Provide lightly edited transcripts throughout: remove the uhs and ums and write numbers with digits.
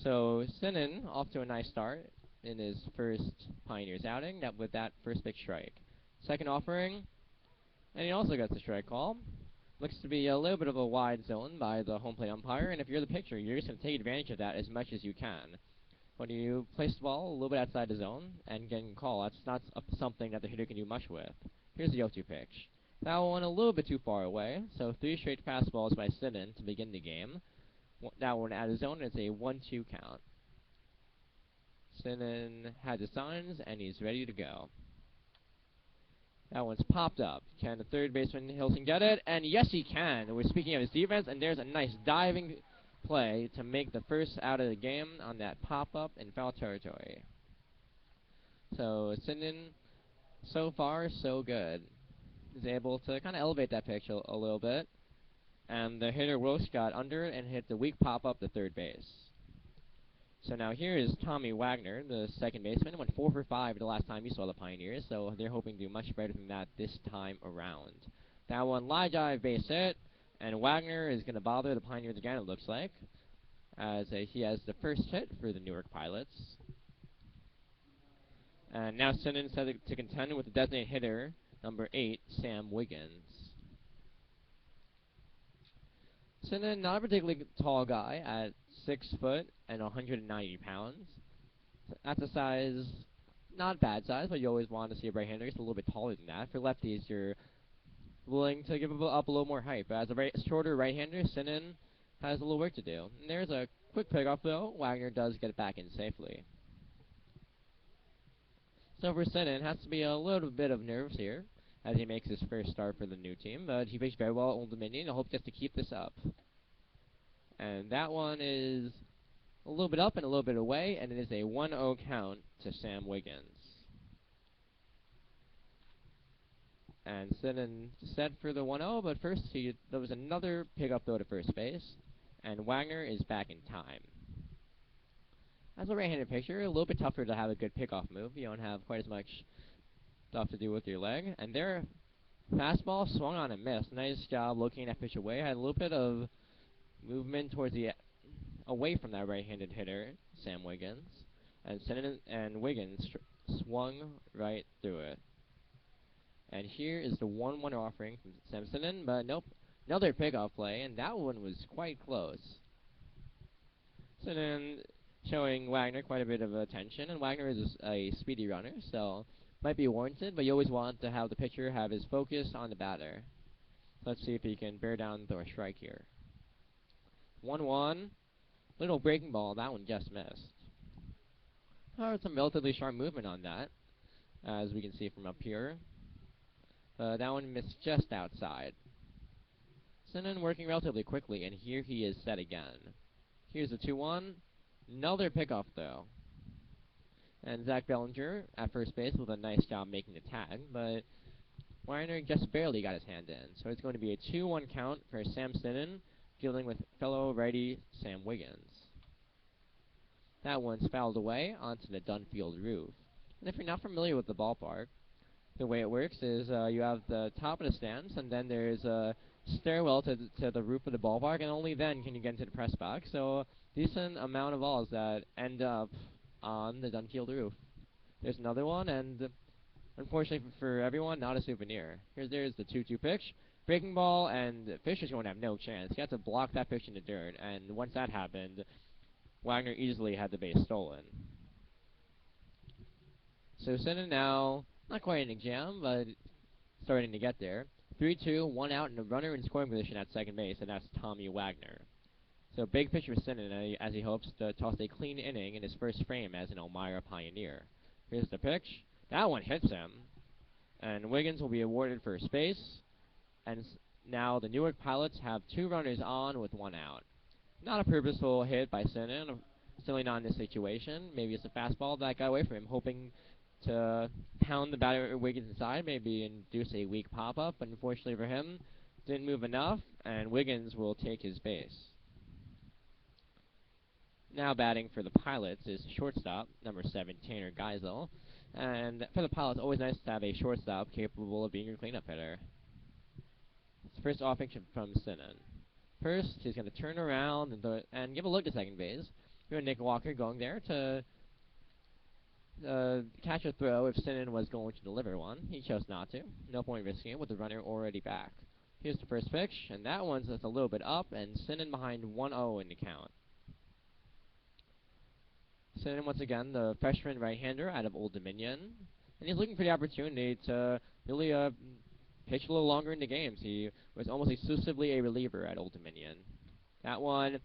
So Sinan off to a nice start in his first Pioneers outing. That with that first big strike. Second offering, and he also gets a strike call. Looks to be a little bit of a wide zone by the home plate umpire, and if you're the pitcher, you're just going to take advantage of that as much as you can. When you place the ball a little bit outside the zone and getting a call, that's not something that the hitter can do much with. Here's the 0-2 pitch. That one a little bit too far away, so 3 straight fastballs by Sinan to begin the game. That one out of zone, it's a 1-2 count. Sinan has his signs, and he's ready to go. That one's popped up. Can the third baseman Hilton get it? And yes, he can. We're speaking of his defense, and there's a nice diving play to make the first out of the game on that pop-up in foul territory. So Sinan, so far, so good. Is able to kind of elevate that pitch a little bit. And the hitter Wilkes got under it and hit the weak pop-up to third base. So now here is Tommy Wagner, the second baseman. Went 4 for 5 the last time you saw the Pioneers, so they're hoping to do much better than that this time around. That one, line drive, base hit, and Wagner is going to bother the Pioneers again, it looks like, as he has the first hit for the Newark Pilots. And now Sinan set to contend with the designated hitter, number 8, Sam Wiggins. Sinan, not a particularly tall guy at 6 foot and 190 pounds. That's a size, not bad size, but you always want to see a right-hander. He's a little bit taller than that. For lefties, you're willing to give up a little more height. But as a shorter right-hander, Sinan has a little work to do. And there's a quick pickoff, though. Wagner does get it back in safely. So for Sinan, has to be a little bit of nerves here as he makes his first start for the new team. But he pitched very well at Old Dominion. I hope just to keep this up. And that one is a little bit up and a little bit away, and it is a 1-0 count to Sam Wiggins. And Sinan set for the 1-0, but first there was another pickup throw to first base, and Wagner is back in time. As a right-handed pitcher, a little bit tougher to have a good pickoff move. You don't have quite as much stuff to do with your leg. And their fastball swung on and missed. Nice job looking that pitch away. Had a little bit of movement towards the away from that right-handed hitter, Sam Wiggins, and Wiggins swung right through it. And here is the 1-1 offering from Simpson, but nope, another pickoff play, and that one was quite close. Sinan showing Wagner quite a bit of attention, and Wagner is a speedy runner, so might be warranted, but you always want to have the pitcher have his focus on the batter. Let's see if he can bear down the strike here. 1-1. Little breaking ball, that one just missed. Some relatively sharp movement on that, as we can see from up here. That one missed just outside. Sinan working relatively quickly, and here he is set again. Here's the 2-1. Another pickoff, though. And Zach Bellinger at first base with a nice job making the tag, but Wagner just barely got his hand in. So it's going to be a 2-1 count for Sam Sinan, dealing with fellow righty Sam Wiggins. That one's fouled away onto the Dunfield roof. And if you're not familiar with the ballpark, the way it works is you have the top of the stands, and then there's a stairwell to the roof of the ballpark, and only then can you get into the press box. So decent amount of balls that end up on the Dunfield roof. There's another one, and unfortunately for everyone, not a souvenir. There's the 2-2 pitch. Breaking ball, and Fisher's going to have no chance. He had to block that pitch in the dirt, and once that happened, Wagner easily had the base stolen. So Sinan now, not quite an exam, but starting to get there. 3-2, 1 out, and a runner in scoring position at second base, and that's Tommy Wagner. So big pitch for Sinan as he hopes to toss a clean inning in his first frame as an Elmira Pioneer. Here's the pitch. That one hits him, and Wiggins will be awarded first base. And now the Newark Pilots have 2 runners on with 1 out. Not a purposeful hit by Sinan, certainly not in this situation. Maybe it's a fastball that got away from him, hoping to pound the batter Wiggins inside, maybe induce a weak pop-up, but unfortunately for him, didn't move enough, and Wiggins will take his base. Now batting for the Pilots is shortstop, number 7, Tanner Geisel. And for the Pilots, always nice to have a shortstop capable of being your cleanup hitter. First offense from Sinan. First, he's going to turn around and give a look to second base. We have Nick Walker going there to catch a throw if Sinan was going to deliver one. He chose not to. No point risking it with the runner already back. Here's the first pitch, and that one's just a little bit up, and Sinan behind 1-0 in the count. Sinan, once again, the freshman right-hander out of Old Dominion, and he's looking for the opportunity to really pitch a little longer in the games. He was almost exclusively a reliever at Old Dominion. That one,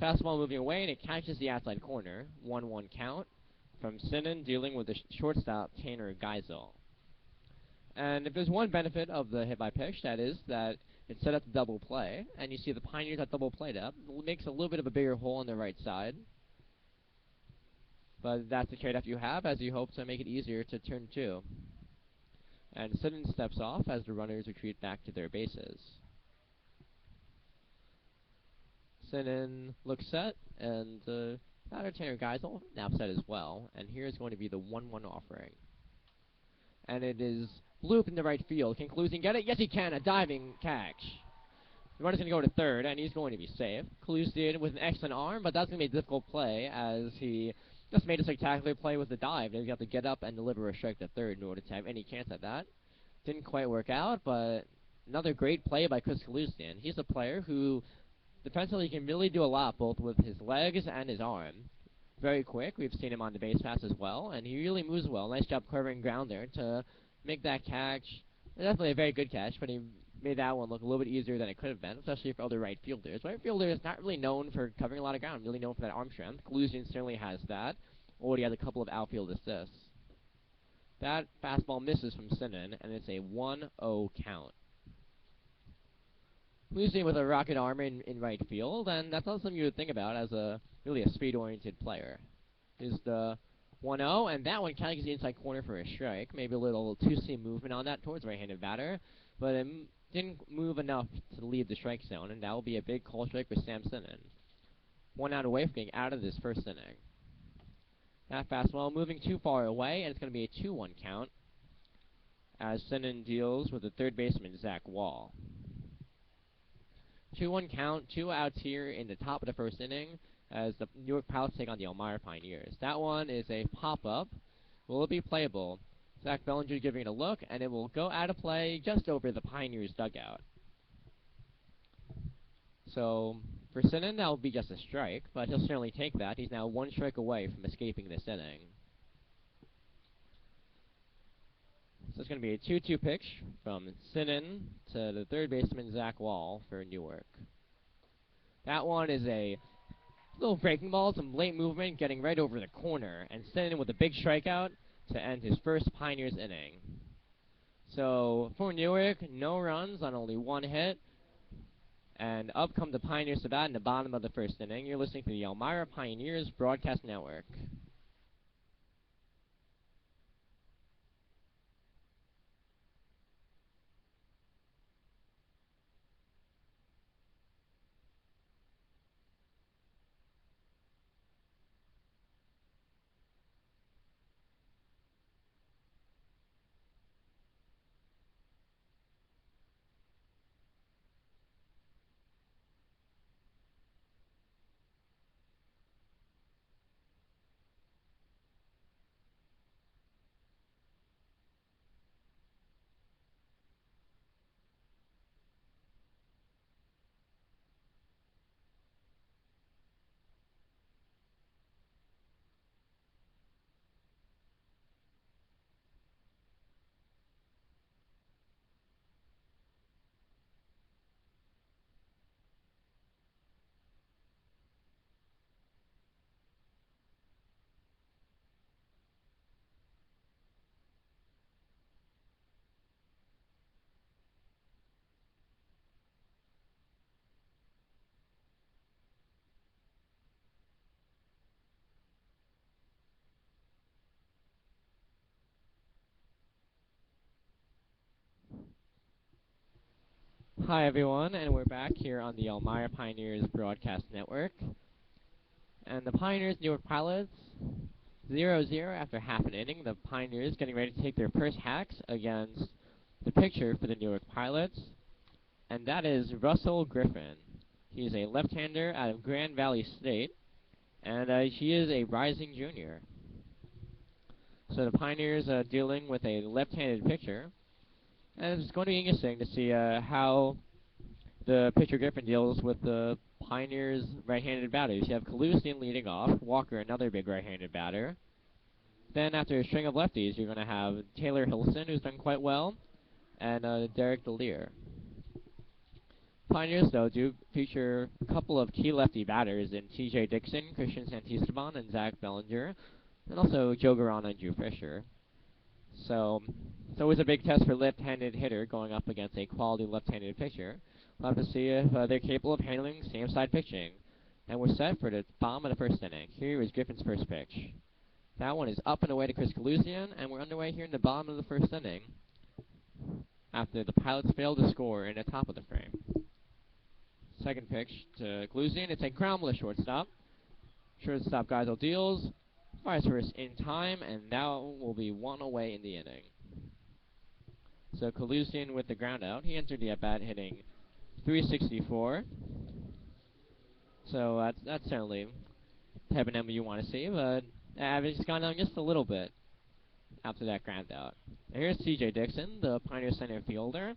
fastball moving away, and it catches the outside corner. 1-1 count from Sinan dealing with the shortstop, Tanner Geisel. And if there's one benefit of the hit-by-pitch, that is that it set up the double play, and you see the Pioneers that double played up. It makes a little bit of a bigger hole on the right side. But that's the trade-off you have as you hope to make it easier to turn two. And Sinan steps off as the runners retreat back to their bases. Sinan looks set, and batter Tanner Geisel now set as well. And here's going to be the 1-1 offering. And it is looped in the right field. Can Kalusian get it? Yes, he can. A diving catch. The runner's going to go to third, and he's going to be safe. Kalusian with an excellent arm, but that's going to be a difficult play as he just made a spectacular play with the dive. He's got to get up and deliver a strike to third in order to have any chance at that. Didn't quite work out, but another great play by Chris Kalusian. He's a player who defensively can really do a lot, both with his legs and his arm. Very quick. We've seen him on the base pass as well, and he really moves well. Nice job covering ground there to make that catch. Definitely a very good catch, but he made that one look a little bit easier than it could have been, especially for other right fielders. Right fielder is not really known for covering a lot of ground, really known for that arm strength. Kalusian certainly has that. Already has a couple of outfield assists. That fastball misses from Sinan, and it's a 1-0 count. Kalusian with a rocket arm in right field, and that's not something you would think about as really a speed-oriented player. Is the 1-0, and that one kind of gets the inside corner for a strike. Maybe a little two-seam movement on that towards the right-handed batter, but it didn't move enough to leave the strike zone, and that will be a big call strike for Sam Sinan. 1 out away from getting out of this first inning. That fastball moving too far away, and it's going to be a 2-1 count as Sinan deals with the third baseman, Zach Wall. 2-1 count, 2 outs here in the top of the first inning as the Newark Pilots take on the Elmira Pioneers. That one is a pop-up. Will it be playable? Zach Bellinger giving it a look, and it will go out of play just over the Pioneers' dugout. So, for Sinan, that will be just a strike, but he'll certainly take that. He's now 1 strike away from escaping this inning. So it's going to be a 2-2 pitch from Sinan to the third baseman, Zach Wall, for Newark. That one is a little breaking ball, some late movement, getting right over the corner, and Sinan with a big strikeout to end his first Pioneers inning. So, for Newark, no runs on only 1 hit, and up come the Pioneers to bat in the bottom of the first inning. You're listening to the Elmira Pioneers Broadcast Network. Hi everyone, and we're back here on the Elmira Pioneers Broadcast Network. And the Pioneers Newark Pilots 0-0 after half an inning. The Pioneers getting ready to take their first hacks against the pitcher for the Newark Pilots, and that is Russell Griffin. He's a left-hander out of Grand Valley State. and she is a rising junior. So the Pioneers dealing with a left-handed pitcher, and it's going to be interesting to see how the pitcher Griffin deals with the Pioneers' right-handed batters. You have Kalusian leading off, Walker, another big right-handed batter. Then after a string of lefties, you're going to have Taylor Hilson, who's done quite well, and Derek DeLear. Pioneers, though, do feature a couple of key lefty batters in T.J. Dixon, Christian Santisteban, and Zach Bellinger, and also Joe Garana and Drew Fisher. So it's always a big test for left-handed hitter going up against a quality left-handed pitcher. We'll have to see if they're capable of handling same-side pitching. And we're set for the bottom of the first inning. Here is Griffin's first pitch. That one is up and away to Chris Kalusian, and we're underway here in the bottom of the first inning after the Pilots failed to score in the top of the frame. Second pitch to Kalusian. It's a ground ball to shortstop. Shortstop Geisel deals. Fires first in time, and now will be one away in the inning. So Kalusian with the ground out. He entered the at-bat hitting .364. So that's certainly the type of number you want to see, but the average has gone down just a little bit after that ground out. And here's T.J. Dixon, the Pioneer center fielder,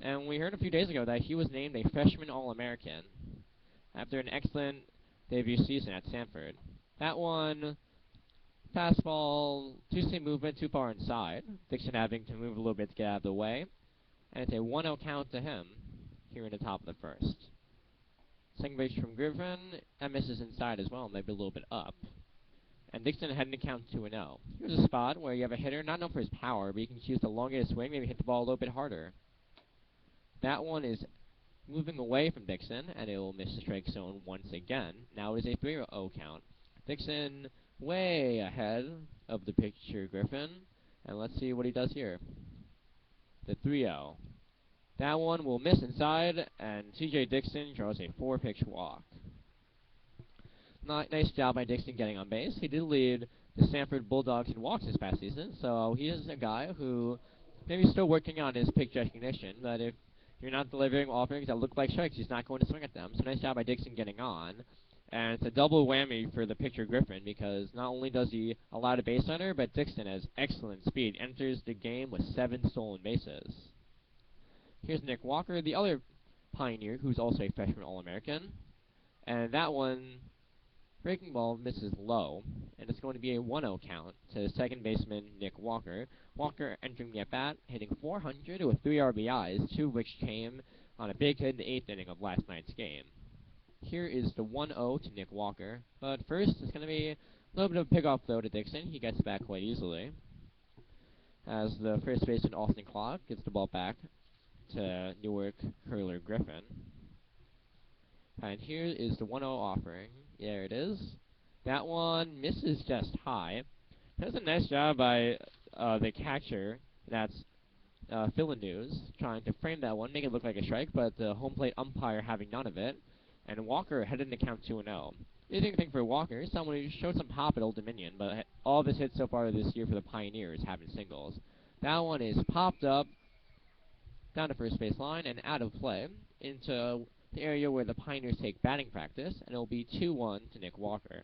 and we heard a few days ago that he was named a freshman All-American after an excellent debut season at Stanford. That one, fastball, two-seam movement too far inside, Dixon having to move a little bit to get out of the way, and it's a 1-0 count to him here in the top of the first. Second base from Griffin, that misses inside as well, maybe a little bit up. And Dixon heading to count 2-0. Here's a spot where you have a hitter, not known for his power, but he can choose to elongate his swing, maybe hit the ball a little bit harder. That one is moving away from Dixon, and it will miss the strike zone once again. Now it is a 3-0 count. Dixon way ahead of the pitcher Griffin, and let's see what he does here. The 3-0. That one will miss inside, and T.J. Dixon draws a 4-pitch walk. Nice job by Dixon getting on base. He did lead the Stanford Bulldogs in walks this past season, so he is a guy who maybe still working on his pitch recognition, but if you're not delivering offerings that look like strikes, he's not going to swing at them. So nice job by Dixon getting on. And it's a double whammy for the pitcher Griffin, because not only does he allow a base runner, but Dixon has excellent speed, enters the game with 7 stolen bases. Here's Nick Walker, the other Pioneer, who's also a freshman All-American. And that one, breaking ball misses low, and it's going to be a 1-0 count to second baseman Nick Walker. Walker entering the at-bat, hitting .400 with 3 RBIs, 2 of which came on a big hit in the 8th inning of last night's game. Here is the 1-0 to Nick Walker, but first it's going to be a little bit of a pick-off throw to Dixon. He gets back quite easily, as the first baseman Austin Clark gets the ball back to Newark curler Griffin. And here is the 1-0 offering. There it is. That one misses just high. That's a nice job by the catcher. That's Philanews, trying to frame that one, make it look like a strike, but the home plate umpire having none of it. And Walker headed to count 2-0. Interesting thing for Walker, someone who showed some pop at Old Dominion, but all of his hits so far this year for the Pioneers have been singles. That one is popped up down to first base line and out of play into the area where the Pioneers take batting practice, and it will be 2-1 to Nick Walker.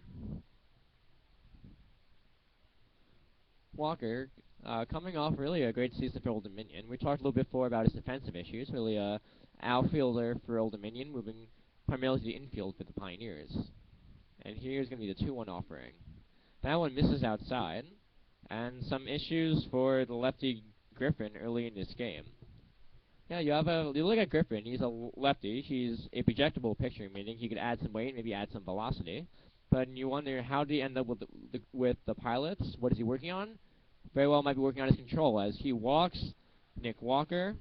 Walker, coming off really a great season for Old Dominion. We talked a little bit before about his defensive issues, really a outfielder for Old Dominion, moving primarily to the infield for the Pioneers. And here's going to be the 2-1 offering. That one misses outside, and some issues for the lefty Griffin early in this game. Yeah, you look at Griffin, he's a lefty, he's a projectable pitcher, meaning he could add some weight, maybe add some velocity. But you wonder, how did he end up with the Pilots? What is he working on? Very well might be working on his control, as he walks Nick Walker,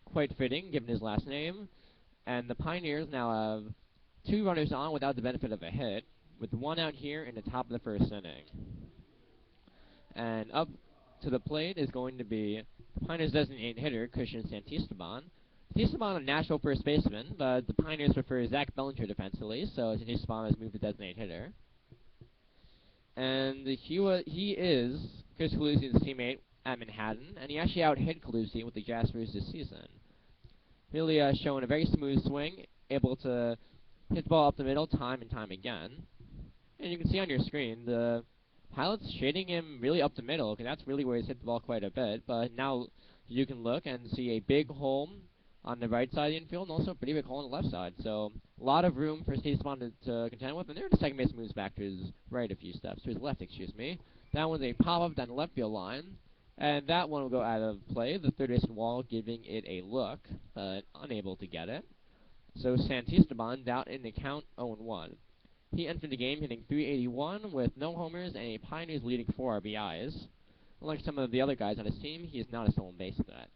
quite fitting given his last name. And the Pioneers now have 2 runners on without the benefit of a hit, with 1 out here in the top of the first inning. And up to the plate is going to be the Pioneers' designated hitter, Christian Santisteban. Santisteban, a natural first baseman, but the Pioneers prefer Zach Bellinger defensively, so Santisteban has moved to designated hitter. And he is Chris Kalusian's teammate at Manhattan, and he actually out-hit Kalusian with the Jaspers this season. Really showing a very smooth swing, able to hit the ball up the middle time and time again. And you can see on your screen, the pilot's shading him really up the middle, because that's really where he's hit the ball quite a bit. But now you can look and see a big hole on the right side of the infield, and also a pretty big hole on the left side. So a lot of room for Steve Spawn to contend with. And there, the second base moves back to his right a few steps, to his left, excuse me. That one's a pop-up down the left field line. And that one will go out of play, the third baseman wall giving it a look, but unable to get it. So Santisteban down in the count 0-1. He entered the game hitting .381 with no homers and a Pioneers leading 4 RBIs. Unlike some of the other guys on his team, he is not a stolen base threat.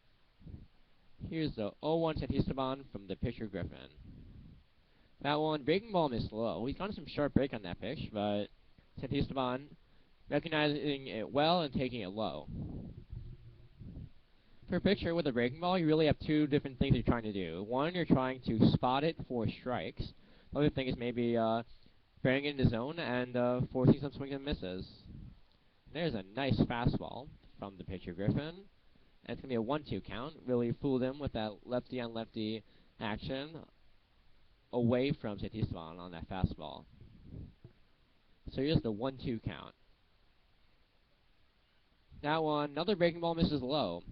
Here's the 0-1 Santisteban from the pitcher Griffin. That one, breaking ball missed low. He's gotten some sharp break on that pitch, but Santisteban recognizing it well and taking it low. For a pitcher with a breaking ball, you really have two different things you're trying to do. One, you're trying to spot it for strikes. The other thing is maybe bearing it in the zone and forcing some swings and misses. There's a nice fastball from the pitcher Griffin. And it's going to be a 1-2 count. Really fooled him with that lefty-on-lefty action away from Santisteban on that fastball. So here's the 1-2 count. That one, another breaking ball misses low.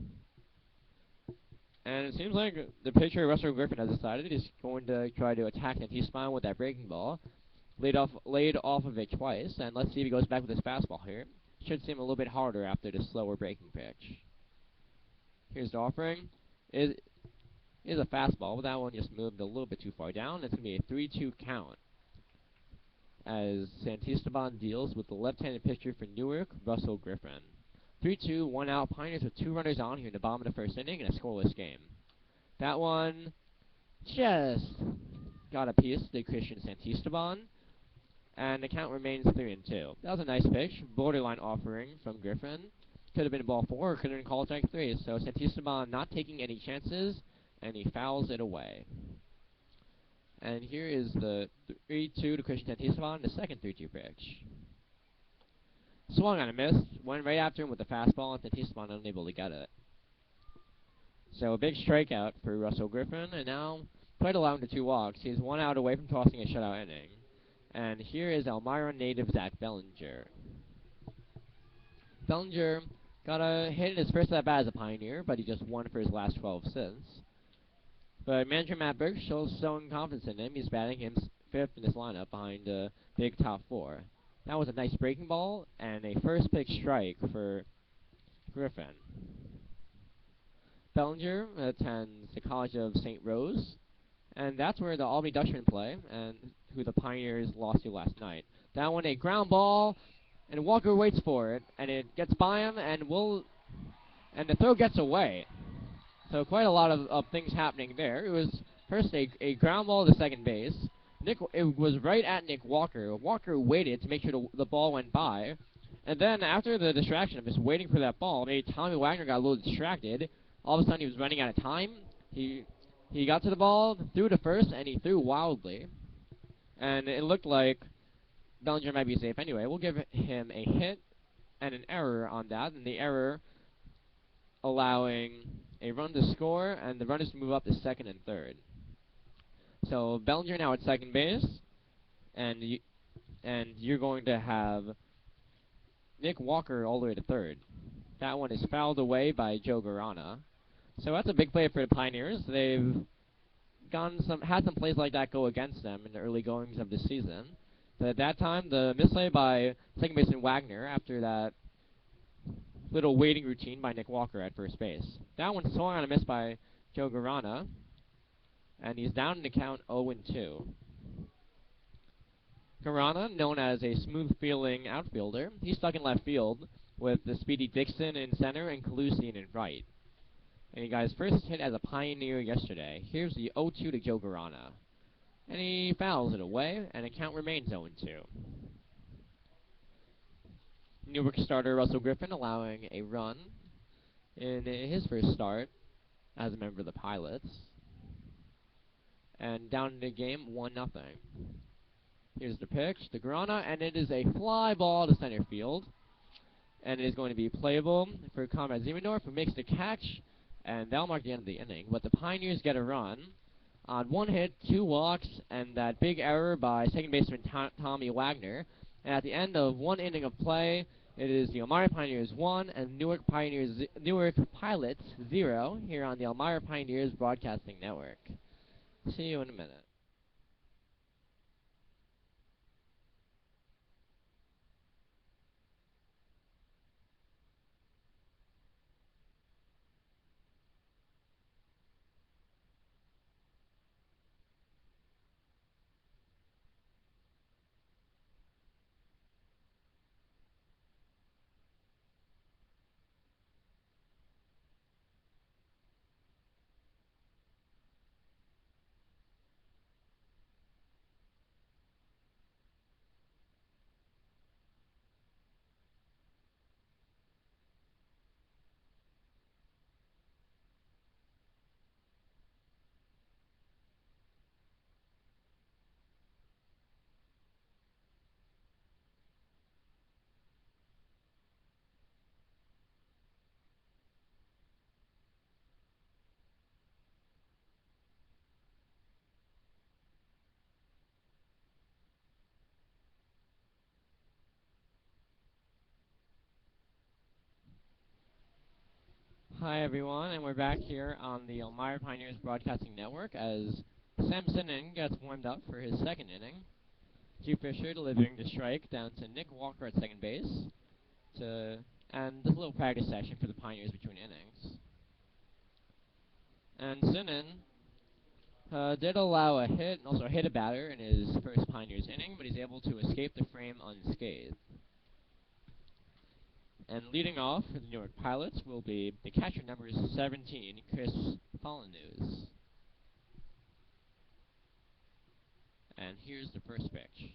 And it seems like the pitcher, Russell Griffin, has decided he's going to try to attack Santisteban with that breaking ball. Laid off of it twice, and let's see if he goes back with his fastball here. Should seem a little bit harder after the slower breaking pitch. Here's the offering. Is a fastball, but that one just moved a little bit too far down. It's going to be a 3-2 count as Santisteban deals with the left-handed pitcher for Newark, Russell Griffin. 3-2, 1 out. Pioneers with 2 runners on here in the bottom of the first inning in a scoreless game. That one just got a piece to Christian Santisteban, and the count remains 3-2. That was a nice pitch, borderline offering from Griffin. Could have been a ball 4, or could have been called strike 3. So Santisteban not taking any chances, and he fouls it away. And here is the 3-2 to Christian Santisteban, the second 3-2 pitch. Swung on a miss, went right after him with the fastball, and Santisteban unable to get it. So a big strikeout for Russell Griffin, and now played allowing to 2 walks. He's 1 out away from tossing a shutout inning. And here is Elmira native Zach Bellinger. Bellinger got a hit in his first at-bat as a Pioneer, but he just won for his last 12 since. But manager Matt Burke shows some confidence in him. He's batting him 5th in his lineup behind the big top 4. That was a nice breaking ball and a first pitch strike for Griffin. Bellinger attends the College of St. Rose, and that's where the Albany Dutchmen play, and who the Pioneers lost to last night. That one, a ground ball, and Walker waits for it, and it gets by him, and the throw gets away. So quite a lot of things happening there. It was first a ground ball to second base. It was right at Nick Walker. Walker waited to make sure the ball went by. And then after the distraction of just waiting for that ball, maybe Tommy Wagner got a little distracted. All of a sudden he was running out of time. He got to the ball, threw to first, and he threw wildly. And it looked like Bellinger might be safe anyway. We'll give him a hit and an error on that. And the error allowing a run to score and the runners to move up to second and third. So Bellinger now at second base, and you're going to have Nick Walker all the way to third. That one is fouled away by Joe Garana. So that's a big play for the Pioneers. They've had some plays like that go against them in the early goings of the season. But at that time, the misplay by second baseman Wagner after that little waiting routine by Nick Walker at first base. That one swung on a miss by Joe Garana, and he's down in the count 0-2. Garana, known as a smooth-feeling outfielder, he's stuck in left field with the speedy Dixon in center and Calusian in right. And he got his first hit as a Pioneer yesterday. Here's the 0-2 to Joe Garana. And he fouls it away, and the count remains 0-2. Newark starter Russell Griffin allowing a run in his first start as a member of the Pilots. And down in the game, 1-0. Here's the pitch to Garana, and it is a fly ball to center field. And it is going to be playable for Comrade Zimendorf, who makes the catch, and that'll mark the end of the inning. But the Pioneers get a run on 1 hit, 2 walks, and that big error by second baseman Tommy Wagner And at the end of one inning of play, it is the Elmira Pioneers 1 and Newark Pilots 0 here on the Elmira Pioneers Broadcasting Network. See you in a minute. Hi everyone, and we're back here on the Elmira Pioneers Broadcasting Network as Sam Sinnen gets warmed up for his second inning. G. Fisher delivering the strike down to Nick Walker at second base, and this little practice session for the Pioneers between innings. And Sinnen did allow a hit and also hit a batter in his first Pioneers inning, but he's able to escape the frame unscathed. And leading off for the Newark Pilots will be the catcher number 17, Chris Follinews. And here's the first pitch.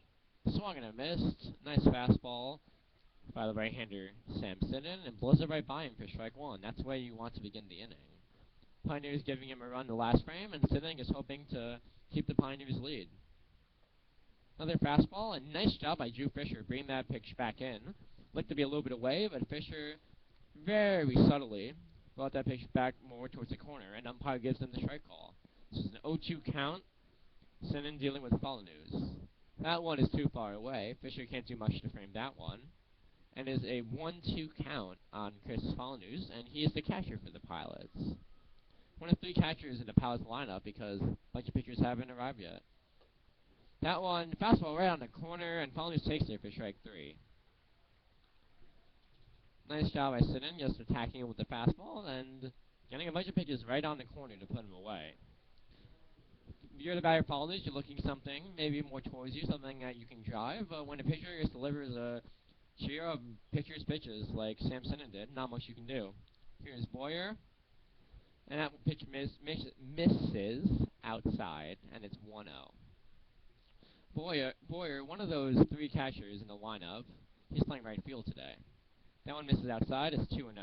Swung and a missed. Nice fastball by the right-hander Sam Sinnen, and blows it right by him for strike one. That's the way you want to begin the inning. Pioneers giving him a run the last frame, and Sinnen is hoping to keep the Pioneers lead. Another fastball, and nice job by Drew Fisher bringing that pitch back in. Looked to be a little bit away, but Fisher very subtly brought that pitch back more towards the corner, and umpire gives him the strike call. This is an 0-2 count. Sinnen dealing with Follinews. That one is too far away. Fisher can't do much to frame that one. And is a 1-2 count on Chris Follinews, and he is the catcher for the Pilots. One of three catchers in the Pilots lineup because a bunch of pitchers haven't arrived yet. That one, fastball right on the corner, and Follinews takes it for strike three. Nice job by Sinnen, just attacking him with the fastball and getting a bunch of pitches right on the corner to put him away. If you're the batter Follinews, you're looking something maybe more towards you, something that you can drive. When a pitcher just delivers a cheer of pitcher's pitches like Sam Sinnen did, not much you can do. Here's Boyer, and that pitch misses outside, and it's 1-0. Boyer, one of those three catchers in the lineup, he's playing right field today. That one misses outside, it's 2-0.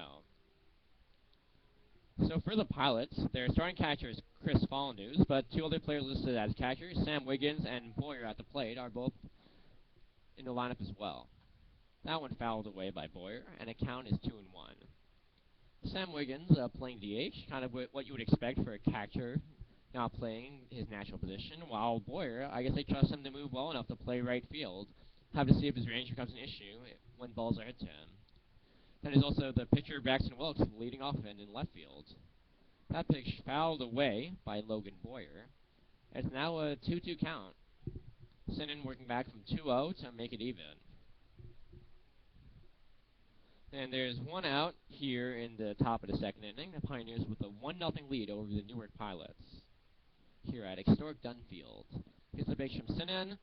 So for the Pilots, their starting catcher is Chris Follinews, but two other players listed as catchers, Sam Wiggins and Boyer at the plate, are both in the lineup as well. That one fouled away by Boyer, and a count is 2-1. Sam Wiggins playing DH, kind of what you would expect for a catcher not playing his natural position, while Boyer, I guess they trust him to move well enough to play right field. Have to see if his range becomes an issue when balls are hit to him. Then there's also the pitcher Braxton Wilkes leading off in left field. That pitch fouled away by Logan Boyer. It's now a 2-2 count. Sinnen working back from 2-0 to make it even. And there's one out here in the top of the second inning. The Pioneers with a 1-0 lead over the Newark Pilots here at historic Dunfield. Here's the pitch from Sinnen.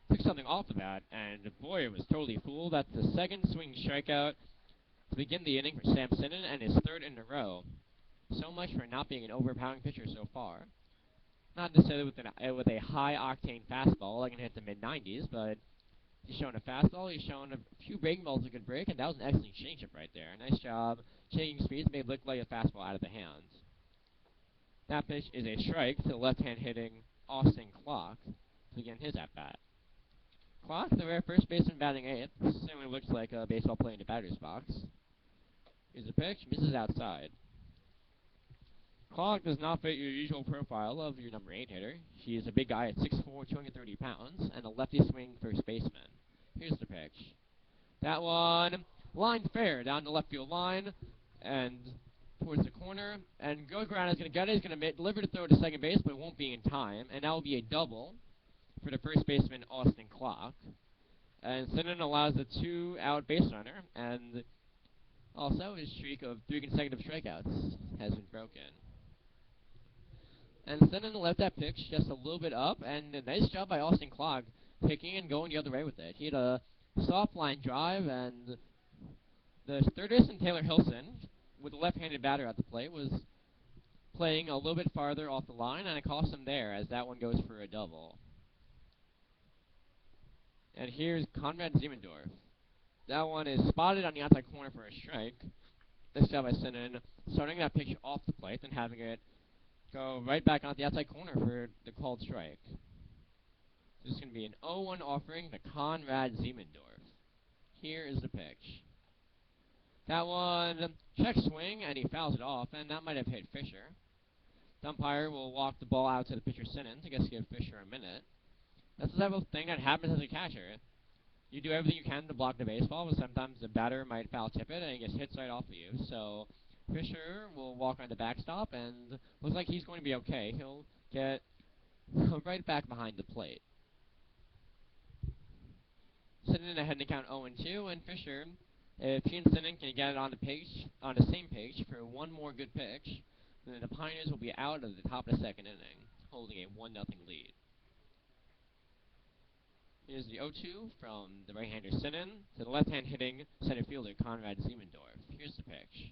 Took something off the bat, and Boyer was totally fooled. That's the second swing strikeout to begin the inning for Sam Sinnen, and his third in a row. So much for not being an overpowering pitcher so far. Not necessarily with a high-octane fastball like it hit the mid-90s, but he's shown a fastball, he's shown a few breaking balls that could break, and that was an excellent changeup right there. Nice job changing speeds, made it look like a fastball out of the hands. That pitch is a strike to the left-hand hitting Austin Clark to begin his at-bat. Clark, the rare first baseman batting eighth, certainly looks like a baseball player in the batter's box. Here's the pitch, misses outside. Clark does not fit your usual profile of your number 8 hitter. He is a big guy at 6'4", 230 pounds, and a lefty swing first baseman. Here's the pitch. That one lined fair down the left field line and towards the corner. And Gograd is going to get it. He's going to deliver the throw to second base, but it won't be in time. And that will be a double for the first baseman, Austin Clark. And Sinan allows a 2-out base runner. And also his streak of 3 consecutive strikeouts has been broken. And Sinan left that pitch just a little bit up. And a nice job by Austin Clark picking and going the other way with it. He had a soft line drive, and the third baseman Taylor Hilson, with a left-handed batter at the plate, was playing a little bit farther off the line, and it cost him there as that one goes for a double. And here's Conrad Ziemendorf. That one is spotted on the outside corner for a strike. This job by Sinan, starting that pitch off the plate and having it go right back on the outside corner for the called strike. This is going to be an 0-1 offering to Conrad Ziemendorf. Here is the pitch. That one, check swing, and he fouls it off, and that might have hit Fisher. The umpire will walk the ball out to the pitcher Sinan to just give Fisher a minute. That's the type of thing that happens as a catcher. You do everything you can to block the baseball, but sometimes the batter might foul tip it, and it just hits right off of you. So Fisher will walk on the backstop, and looks like he's going to be okay. He'll get right back behind the plate. Sinan ahead in the count 0-2, and Fisher, if he and Sinan can get it on the same page for one more good pitch, then the Pioneers will be out of the top of the second inning, holding a 1-0 lead. Here's the 0-2 from the right-hander Sinan to the left-hand hitting center fielder Conrad Ziemendorf. Here's the pitch.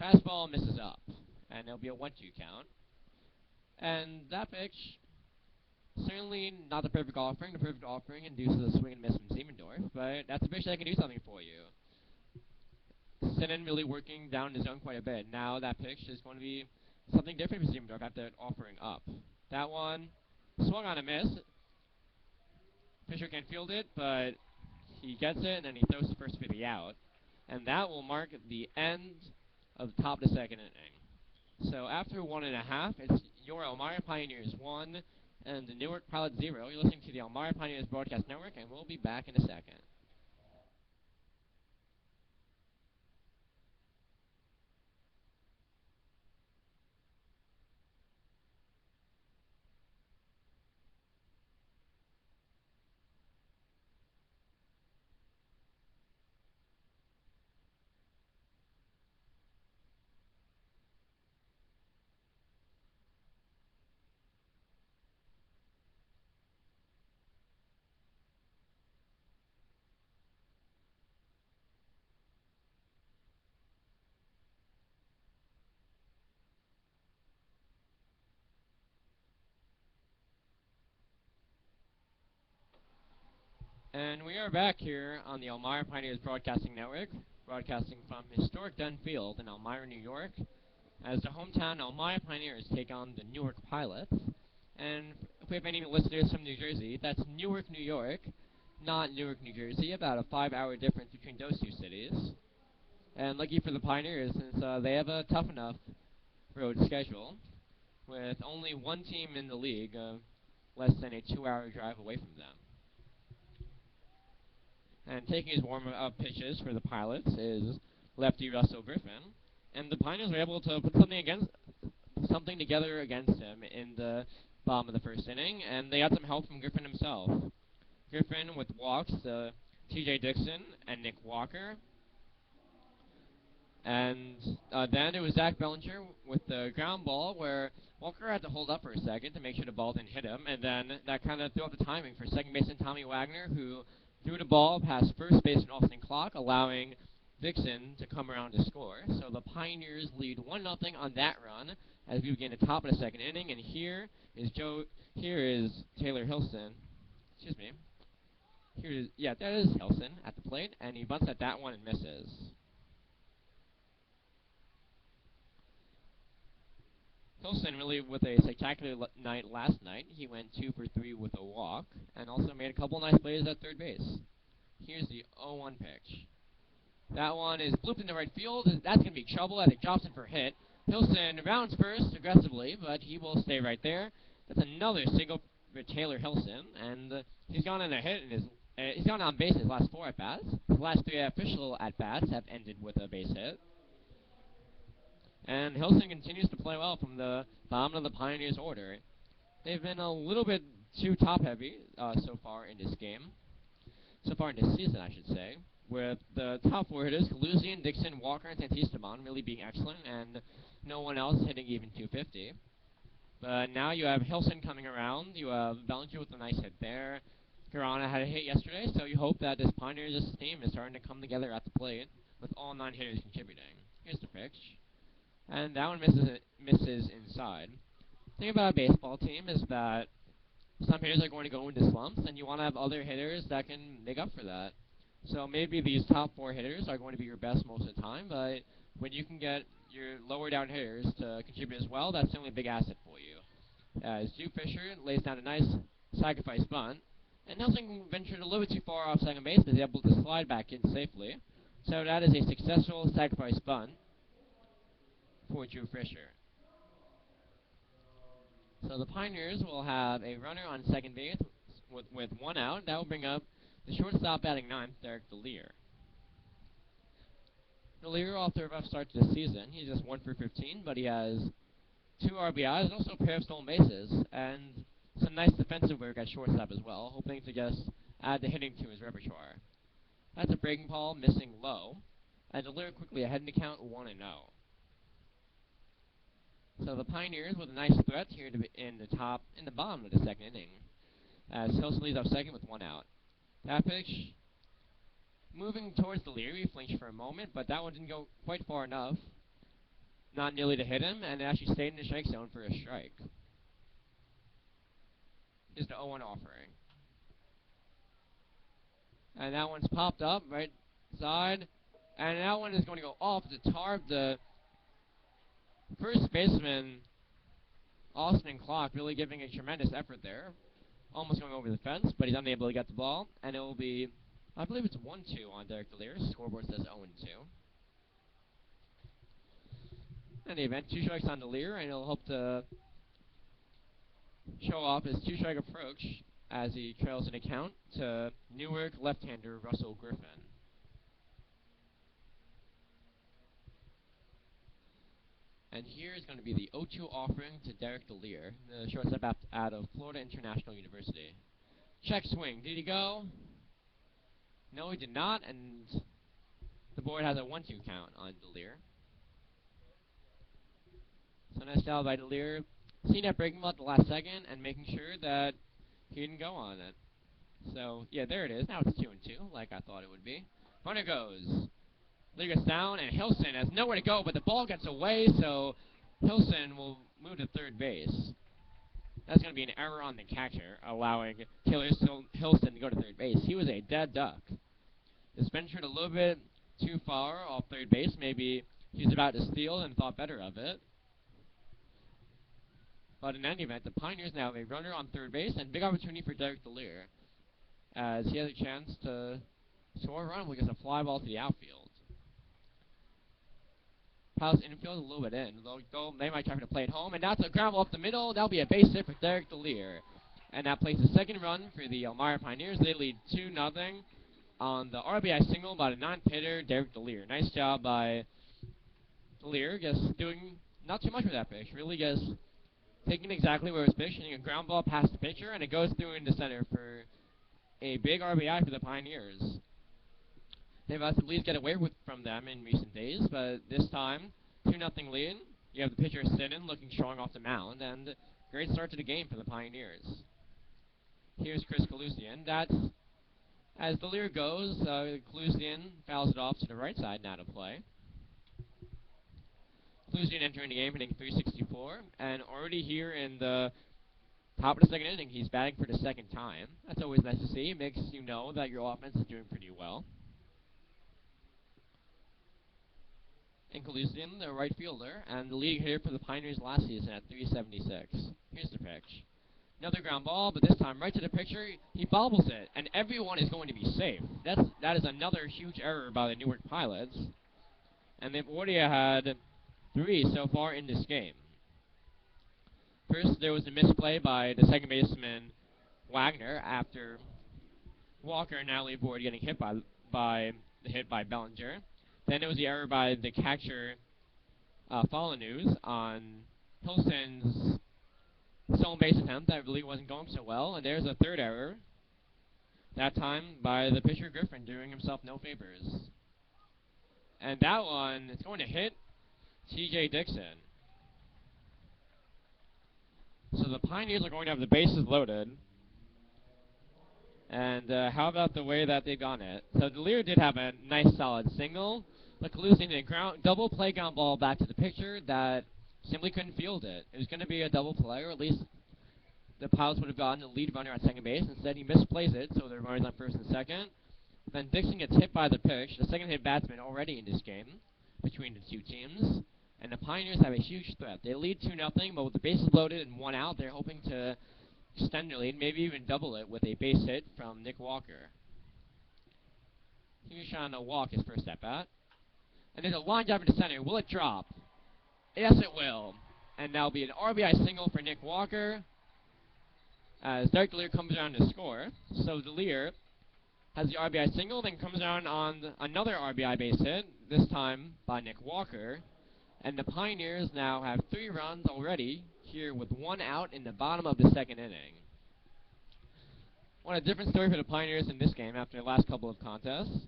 Fastball misses up, and there'll be a 1-2 count. And that pitch, certainly not the perfect offering. The perfect offering induces a swing and miss from Ziemendorf, but that's a pitch that can do something for you. Sinan really working down the zone quite a bit. Now that pitch is going to be something different for Ziemendorf after offering up. That one swung on a miss. Fisher can't field it, but he gets it, and then he throws the first pitch out. And that will mark the end of the top of the second inning. So after 1.5, it's your Elmira Pioneers 1 and the Newark Pilots 0. You're listening to the Elmira Pioneers Broadcast Network, and we'll be back in a second. And we are back here on the Elmira Pioneers Broadcasting Network, broadcasting from historic Dunn Field in Elmira, New York, as the hometown Elmira Pioneers take on the Newark Pilots. And if we have any listeners from New Jersey, that's Newark, New York, not Newark, New Jersey, about a 5-hour difference between those two cities. And lucky for the Pioneers, since they have a tough enough road schedule, with only one team in the league less than a 2-hour drive away from them. And taking his warm-up pitches for the Pilots is lefty Russell Griffin. And the Pioneers were able to put something together against him in the bottom of the first inning, and they got some help from Griffin himself. Griffin with walks to T.J. Dixon and Nick Walker. And then it was Zach Bellinger with the ground ball, where Walker had to hold up for a second to make sure the ball didn't hit him, and then that kind of threw up the timing for second baseman Tommy Wagner, who threw the ball past first baseman Austin Clark, allowing Dixon to come around to score. So the Pioneers lead 1-0 on that run as we begin the top of the second inning. And here is Taylor Hilson. Excuse me. That is Hilson at the plate, and he bunts at that one and misses. Hilson really with a spectacular night last night. He went 2 for 3 with a walk, and also made a couple nice plays at third base. Here's the 0-1 pitch. That one is blooped into right field. That's going to be trouble as it drops in for a hit. Hilson rounds first aggressively, but he will stay right there. That's another single for Taylor Hilson, and he's gone on a hit in his He's gone on base his last 4 at-bats. His last 3 official at-bats have ended with a base hit. And Hilson continues to play well from the bottom of the Pioneers order. They've been a little bit too top-heavy so far in this game. So far in this season, I should say. With the top 4 hitters, Kalusian, Dixon, Walker, and Santisteban really being excellent, and no one else hitting even 250. But now you have Hilson coming around. You have Bellinger with a nice hit there. Garana had a hit yesterday, so you hope that this Pioneers team is starting to come together at the plate with all 9 hitters contributing. Here's the pitch. And that one misses inside. The thing about a baseball team is that some hitters are going to go into slumps, and you want to have other hitters that can make up for that. So maybe these top 4 hitters are going to be your best most of the time, but when you can get your lower down hitters to contribute as well, that's certainly a big asset for you. As Stu Fisher lays down a nice sacrifice bunt, and Nelson ventured a little bit too far off second base, but is able to slide back in safely. So that is a successful sacrifice bunt for Drew Fisher. So the Pioneers will have a runner on second base with 1 out. That will bring up the shortstop batting 9th, Derek DeLear. DeLear, off to a rough start to the season. He's just 1 for 15, but he has 2 RBIs and also a pair of stolen bases, and some nice defensive work at shortstop as well, hoping to just add the hitting to his repertoire. That's a breaking ball, missing low, and DeLear quickly ahead in the count 1-0. So the Pioneers with a nice threat here in the bottom of the second inning, as Hilson leads off second with 1 out. That pitch, moving towards DeLear, he flinched for a moment, but that one didn't go quite far enough, not nearly to hit him, and it actually stayed in the strike zone for a strike. Is the 0-1 offering. And that one's popped up right side, and that one is going to go off the tarp. The first baseman, Austin Clark, really giving a tremendous effort there. Almost going over the fence, but he's unable to get the ball. And it will be, I believe it's 1-2 on Derek DeLear. Scoreboard says 0-2. In the event, 2 strikes on DeLear, and he'll hope to show off his 2-strike approach as he trails an account to Newark left-hander Russell Griffin. And here is going to be the 0-2 offering to Derek DeLear, the shortstop out of Florida International University. Check swing. Did he go? No, he did not, and the board has a 1-2 count on DeLear. So nice job by DeLear, seeing that breaking ball at the last second and making sure that he didn't go on it. So, yeah, there it is. Now it's 2-2, like I thought it would be. Runner goes. League gets down, and Hilson has nowhere to go, but the ball gets away, so Hilson will move to third base. That's going to be an error on the catcher, allowing Taylor Hilson to go to third base. He was a dead duck. Just ventured a little bit too far off third base. Maybe he was about to steal and thought better of it. But in any event, the Pioneers now have a runner on third base, and big opportunity for Derek DeLear, as he has a chance to score a run with just a fly ball to the outfield. Piles infield a little bit in. Though they might try to play it home, and that's a ground ball up the middle. That'll be a base hit for Derek DeLear. And that plays the second run for the Elmira Pioneers. They lead 2-0 on the RBI single by the 9th hitter, Derek DeLear. Nice job by DeLear, just doing not too much with that pitch. Really just taking exactly where it was pitched, hitting a ground ball past the pitcher, and it goes through into center for a big RBI for the Pioneers. They've had some leads get away from them in recent days, but this time, 2-0 lead. You have the pitcher sitting, looking strong off the mound, and great start to the game for the Pioneers. Here's Chris Kalusian. That's, as DeLear goes, Kalusian fouls it off to the right side, now to play. Kalusian entering the game, hitting .364, and already here in the top of the second inning, he's batting for the second time. That's always nice to see. It makes you know that your offense is doing pretty well. And Kalusian, the right fielder, and the leading hitter for the Pioneers last season at .376. Here's the pitch. Another ground ball, but this time right to the pitcher. He bobbles it, and everyone is going to be safe. That is another huge error by the Newark Pilots. And they've already had 3 so far in this game. First, there was a misplay by the second baseman, Wagner, after Walker now lead board getting hit by the hit by Bellinger. Then it was the error by the catcher Follow News on Hilson's stolen base attempt that really wasn't going so well. And there's a third error, that time by the pitcher Griffin, doing himself no favors. And that one is going to hit T.J. Dixon. So the Pioneers are going to have the bases loaded. And how about the way that they've gone it? So DeLear did have a nice solid single, but losing a double play ground ball back to the pitcher that simply couldn't field it. It was going to be a double play, or at least the Pilots would have gotten the lead runner at second base. Instead, he misplays it, so the runner's on first and second. Then Dixon gets hit by the pitch, the second hit batsman already in this game between the two teams. And the Pioneers have a huge threat. They lead 2-0, but with the bases loaded and one out, they're hoping to extend their lead, maybe even double it with a base hit from Nick Walker. He's trying to walk his first at bat. And there's a line drive into center. Will it drop? Yes, it will. And that'll be an RBI single for Nick Walker as Derek DeLear comes around to score. So DeLear has the RBI single, then comes around on another RBI base hit, this time by Nick Walker. And the Pioneers now have 3 runs already here with 1 out in the bottom of the second inning. What a different story for the Pioneers in this game after the last couple of contests.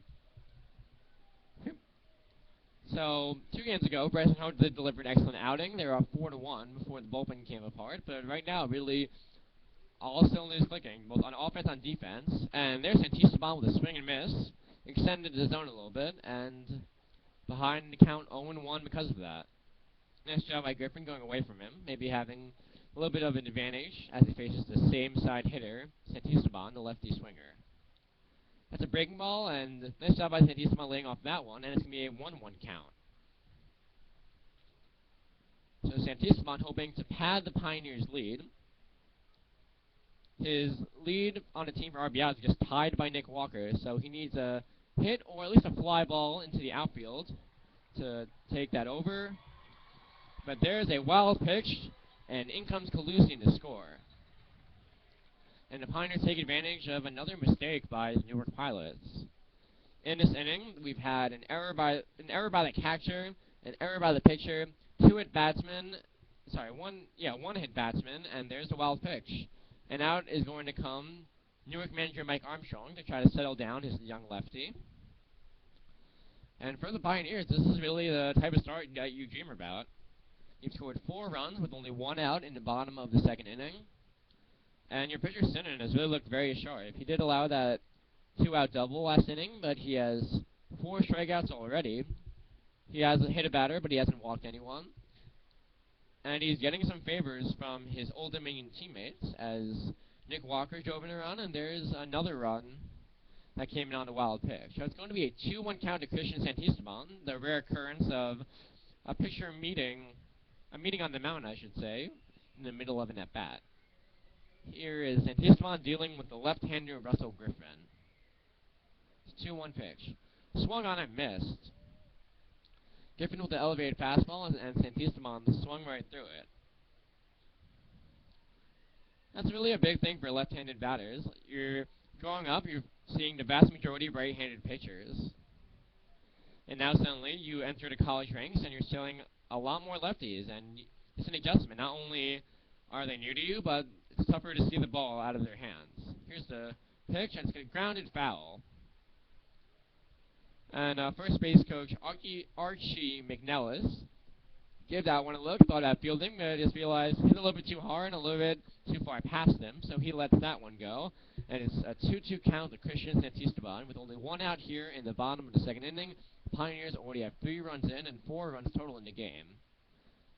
So, 2 games ago, Bryson Hope did deliver an excellent outing. They were up 4-1 before the bullpen came apart. But right now, really, all cylinders clicking, both on offense and defense. And there's Santisteban with a swing and miss. Extended the zone a little bit, and behind the count 0-1 because of that. Nice job by Griffin going away from him, maybe having a little bit of an advantage as he faces the same side hitter, Santisteban, the lefty swinger. That's a breaking ball, and nice job by Santisteban laying off that one, and it's going to be a 1-1 count. So Santisteban hoping to pad the Pioneers' lead. His lead on the team for RBI is just tied by Nick Walker, so he needs a hit or at least a fly ball into the outfield to take that over. But there's a wild pitch, and in comes Calusian to score. And the Pioneers take advantage of another mistake by the Newark Pilots. In this inning, we've had an error by the catcher, an error by the pitcher, one hit batsman, and there's the wild pitch. And out is going to come Newark manager Mike Armstrong to try to settle down his young lefty. And for the Pioneers, this is really the type of start that you dream about. You've scored 4 runs with only 1 out in the bottom of the second inning. And your pitcher, Sinan, has really looked very sharp. He did allow that 2-out double last inning, but he has 4 strikeouts already. He hasn't hit a batter, but he hasn't walked anyone. And he's getting some favors from his Old Dominion teammates as Nick Walker drove in a run, and there's another run that came in on the wild pitch. So it's going to be a 2-1 count to Christian Santisteban, the rare occurrence of a pitcher meeting on the mound, I should say, in the middle of an at-bat. Here is Santisteban dealing with the left-hander Russell Griffin. It's a 2-1 pitch. Swung on and missed. Griffin with the elevated fastball, and Santisteban swung right through it. That's really a big thing for left-handed batters. You're growing up, you're seeing the vast majority of right-handed pitchers. And now suddenly you enter the college ranks and you're seeing a lot more lefties, and it's an adjustment. Not only are they new to you, but it's tougher to see the ball out of their hands. Here's the pitch, and it's going to grounded foul. And first base coach Archie McNellis gave that one a look, thought about fielding, but just realized hit a little bit too hard and a little bit too far past him, so he lets that one go. And it's a 2-2 count to Christian Santisteban with only 1 out here in the bottom of the second inning. Pioneers already have 3 runs in and 4 runs total in the game.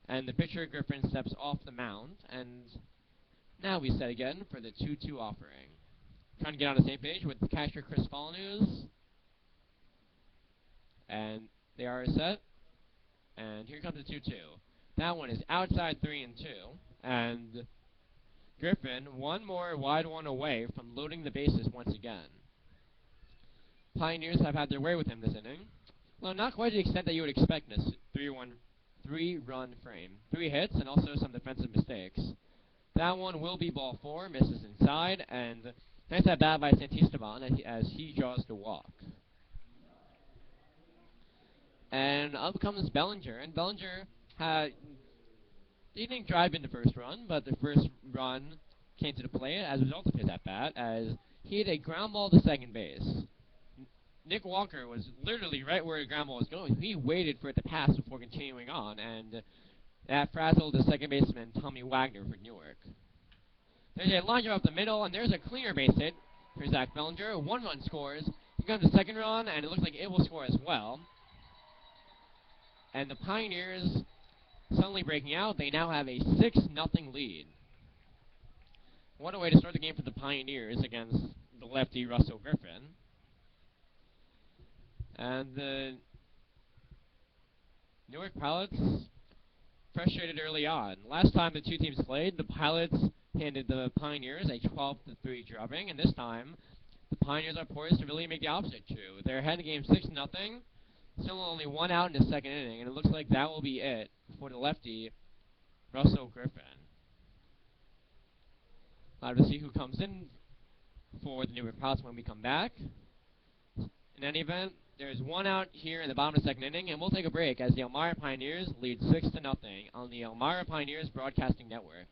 And the pitcher Griffin steps off the mound, and now we set again for the 2-2 offering. Trying to get on the same page with the catcher Chris Fallnews. And they are set. And here comes the 2-2. That one is outside 3-2. And Griffin, one more wide one away from loading the bases once again. Pioneers have had their way with him this inning. Well, not quite to the extent that you would expect in this 3-run frame. 3 hits and also some defensive mistakes. That one will be ball 4, misses inside, and Nice at bat by Santisteban as he draws the walk. And up comes Bellinger, and Bellinger had he didn't drive in the first run, but the first run came to the plate as a result of his at bat, as he hit a ground ball to second base. Nick Walker was literally right where the ground ball was going. He waited for it to pass before continuing on, and that frazzled the second baseman Tommy Wagner for Newark. There's a line drive up the middle, and there's a cleaner base hit for Zach Bellinger. One run scores. Here comes the second run, and it looks like it will score as well. And the Pioneers suddenly breaking out. They now have a 6-0 lead. What a way to start the game for the Pioneers against the lefty Russell Griffin. And the Newark Pilots frustrated early on. Last time the two teams played, the Pilots handed the Pioneers a 12-3 drubbing, and this time the Pioneers are poised to really make the opposite true. They're ahead in the game 6-0. Still only one out in the second inning, and it looks like that will be it for the lefty, Russell Griffin. Allowed to see who comes in for the Newark Pilots when we come back. In any event, there's one out here in the bottom of the second inning, and we'll take a break as the Elmira Pioneers lead 6-0 on the Elmira Pioneers Broadcasting Network.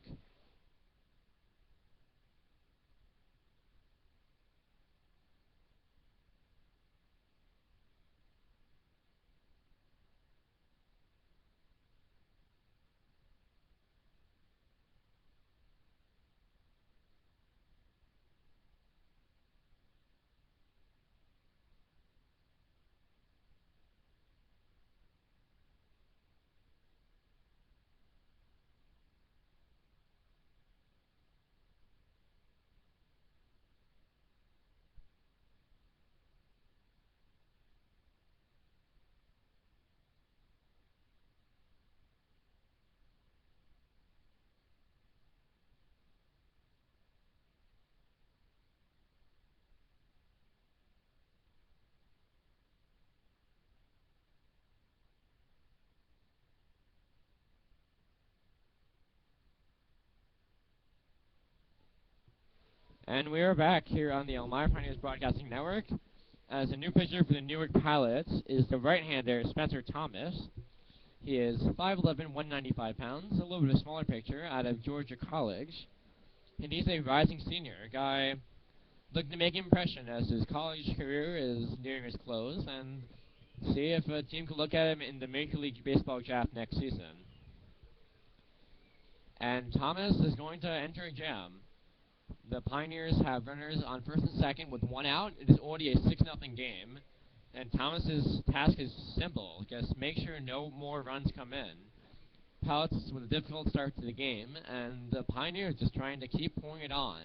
And we are back here on the Elmira Pioneers Broadcasting Network. As a new pitcher for the Newark Pilots is the right-hander Spencer Thomas. He is 5'11", 195 pounds, a little bit of a smaller pitcher out of Georgia College. And he's a rising senior, a guy looking to make an impression as his college career is nearing its close, and see if a team could look at him in the Major League Baseball draft next season. And Thomas is going to enter a jam. The Pioneers have runners on first and second with one out. It is already a 6-0 game. And Thomas's task is simple. Just make sure no more runs come in. Pilots with a difficult start to the game, and the Pioneers just trying to keep pouring it on.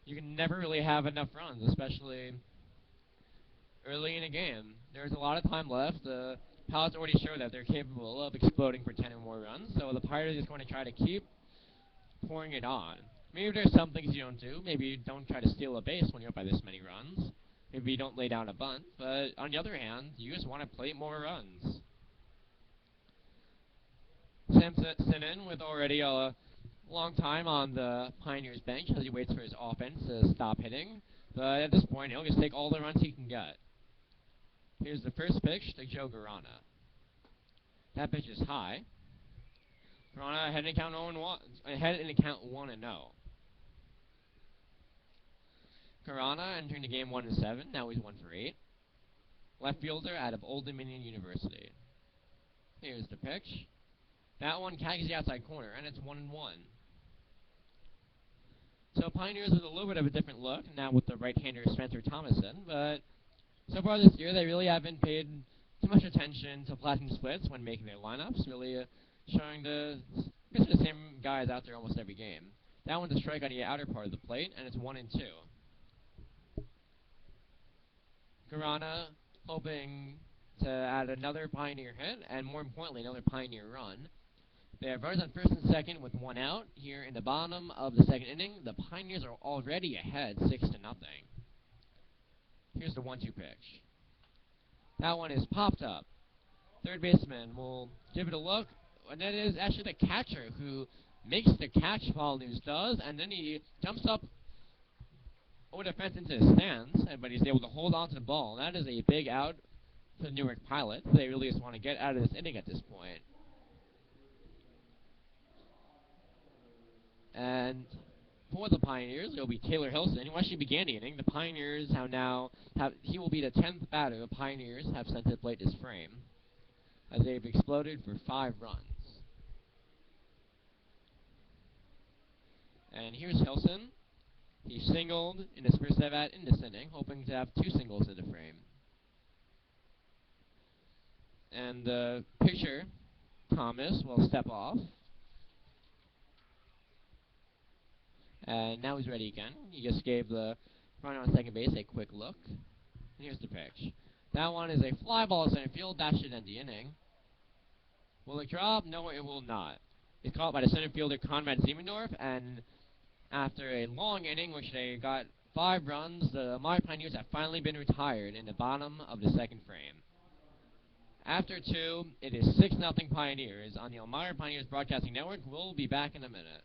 You can never really have enough runs, especially early in a game. There's a lot of time left. The Pilots already show that they're capable of exploding for 10 or more runs, so the Pirates is going to try to keep pouring it on. Maybe there's some things you don't do. Maybe you don't try to steal a base when you're up by this many runs. Maybe you don't lay down a bunt. But on the other hand, you just want to plate more runs. Sinan with already a long time on the Pioneers bench as he waits for his offense to stop hitting. But at this point, he'll just take all the runs he can get. Here's the first pitch to Joe Garana. That pitch is high. Garana ahead in account 1-0. Garana entering the game 1-7. Now he's 1 for 8. Left fielder out of Old Dominion University. Here's the pitch. That one catches the outside corner, and it's 1-1. So Pioneers with a little bit of a different look now with the right-hander Spencer Thomason, but so far this year they really haven't paid too much attention to platinum splits when making their lineups. Really showing basically the same guys out there almost every game. That one's a strike on the outer part of the plate, and it's 1-2. Garana hoping to add another Pioneer hit, and more importantly, another Pioneer run. They have runners on first and second with one out. Here in the bottom of the second inning, the Pioneers are already ahead 6-0. Here's the 1-2 pitch. That one is popped up. Third baseman will give it a look, and that is actually the catcher who makes the catch, Paul News does, and then he jumps up over the fence into his stance, but he's able to hold on to the ball. That is a big out for the Newark Pilots. They really just want to get out of this inning at this point. And for the Pioneers, it'll be Taylor Hilson, who actually began the inning. The Pioneers he will be the 10th batter the Pioneers have sent to the plate this frame, as they've exploded for 5 runs. And here's Hilson. He singled in his first at-bat in this inning, hoping to have 2 singles in the frame. And the pitcher, Thomas, will step off. And now he's ready again. He just gave the runner on second base a quick look. And here's the pitch. That one is a fly ball to center field. That should end the inning. Will it drop? No, it will not. It's caught by the center fielder, Conrad Siemendorf, and after a long inning, which they got 5 runs, the Elmira Pioneers have finally been retired in the bottom of the second frame. After 2, it is 6-0 Pioneers on the Elmira Pioneers Broadcasting Network. We'll be back in a minute.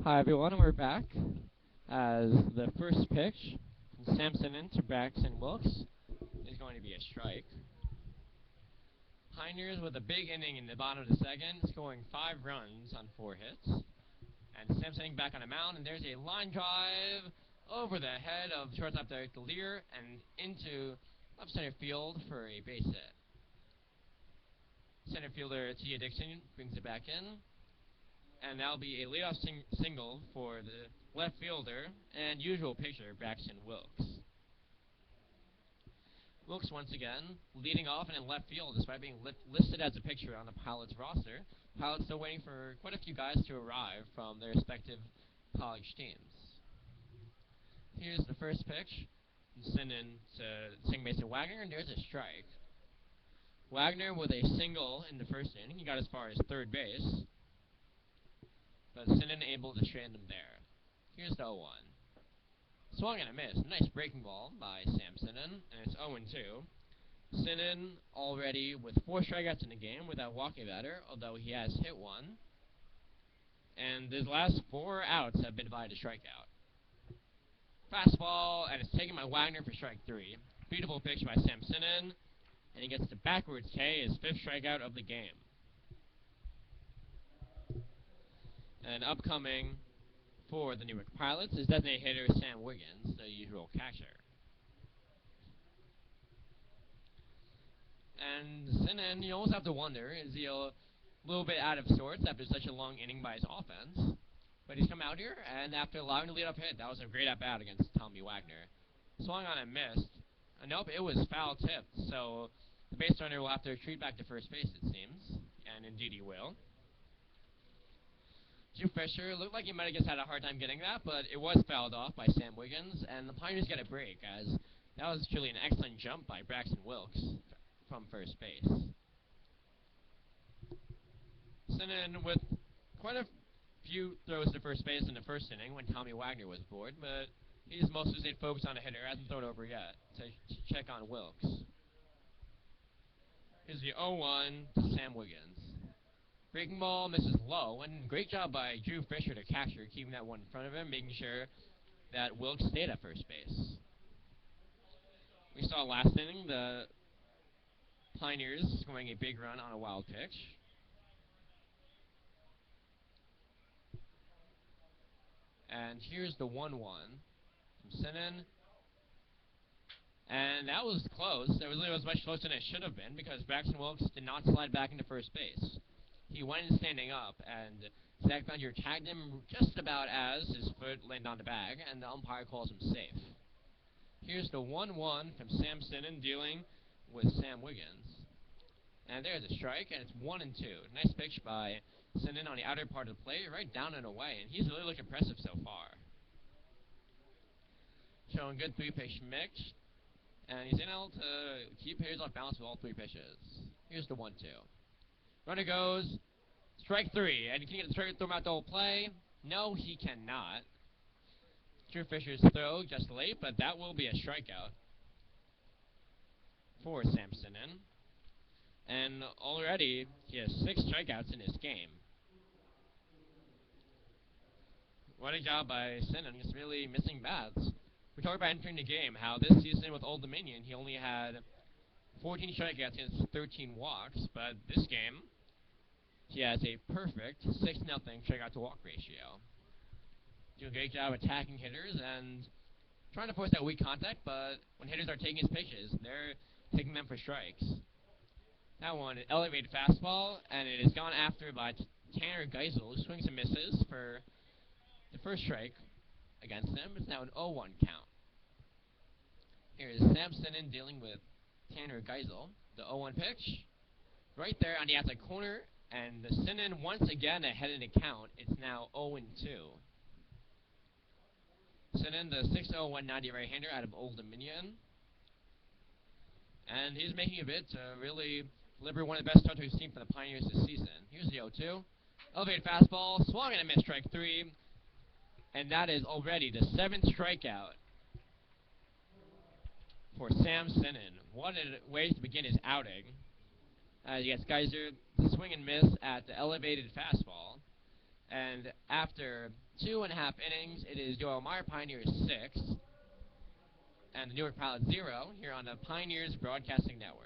Hi everyone, we're back. As the first pitch from Samson into Braxton Wilkes is going to be a strike. Pioneers with a big inning in the bottom of the second, scoring 5 runs on 4 hits. And Samson back on the mound, and there's a line drive over the head of shortstop Derek Lear and into left center field for a base hit. Center fielder Tia Dixon brings it back in. And that'll be a leadoff single for the left fielder and usual pitcher, Braxton Wilkes. Wilkes once again leading off and in left field despite being listed as a pitcher on the Pilots roster. Pilots still waiting for quite a few guys to arrive from their respective college teams. Here's the first pitch. Send in to second baseman Wagner, and there's a strike. Wagner with a single in the first inning. He got as far as third base, but Sinan able to strand him there. Here's the 0-1. Swung and a miss. Nice breaking ball by Sam Sinan, and it's 0-2. Sinan already with 4 strikeouts in the game without walking a batter, although he has hit 1. And his last 4 outs have been by the strikeout. Fastball, and it's taken by Wagner for strike 3. Beautiful pitch by Sam Sinan, and he gets the backwards K, his 5th strikeout of the game. And upcoming for the Newark Pilots is designated hitter Sam Wiggins, the usual catcher. And Sinan, you almost have to wonder, is he a little bit out of sorts after such a long inning by his offense? But he's come out here, and after allowing the leadoff hit, that was a great at-bat against Tommy Wagner. Swung on and missed. Nope, it was foul tipped, so The base runner will have to retreat back to first base, it seems, and indeed he will. Drew Fisher looked like he might have just had a hard time getting that, but it was fouled off by Sam Wiggins, and the Pioneers get a break, as that was truly an excellent jump by Braxton Wilkes from first base. Sinan with quite a few throws to first base in the first inning when Tommy Wagner was aboard, but he's mostly stayed focused on a hitter, hasn't thrown over yet, to check on Wilkes. Here's the 0-1 to Sam Wiggins. Breaking ball misses low, and great job by Drew Fisher to capture, keeping that one in front of him, making sure that Wilkes stayed at first base. We saw last inning the Pioneers scoring a big run on a wild pitch. And here's the 1-1 from Sinan. And that was close. It was much closer than it should have been because Braxton Wilkes did not slide back into first base. He went in standing up, and Zach Bellinger tagged him just about as his foot landed on the bag, and the umpire calls him safe. Here's the 1-1 from Sam Sinan dealing with Sam Wiggins. And there's a strike, and it's 1-2. Nice pitch by Sinan on the outer part of the plate, right down and away, and he's really looked impressive so far. Showing good three-pitch mix, and he's able to keep hitters off balance with all three pitches. Here's the 1-2. Runner goes, strike three, and can he get the strike throw him out the whole play? No, he cannot. Drew Fisher's throw just late, but that will be a strikeout for Sam Sinan. And already, he has 6 strikeouts in this game. What a job by Sinan. He's really missing bats. We talked about entering the game, how this season with Old Dominion, he only had 14 strikeouts against 13 walks, but this game, he has a perfect 6-0 strikeout-to-walk ratio. Doing a great job attacking hitters and trying to force that weak contact, but when hitters are taking his pitches, they're taking them for strikes. That one, an elevated fastball, and it is gone after by Tanner Geisel, who swings and misses for the first strike against him. It's now an 0-1 count. Here is Sam Sinan dealing with Tanner Geisel. The 0-1 pitch, right there on the outside corner, and the Sinan once again ahead in the count. It's now 0-2. Sinan, the 6'0", 190 right-hander out of Old Dominion. And he's making a bid to really deliver one of the best starts we've seen from the Pioneers this season. Here's the 0-2. Elevated fastball, swung and a miss, strike 3. And that is already the 7th strikeout for Sam Sinan. What a way to begin his outing. He gets Geyser to swing and miss at the elevated fastball. And after 2.5 innings, it is the Elmira Pioneers 6 and the Newark Pilots 0 here on the Pioneers Broadcasting Network.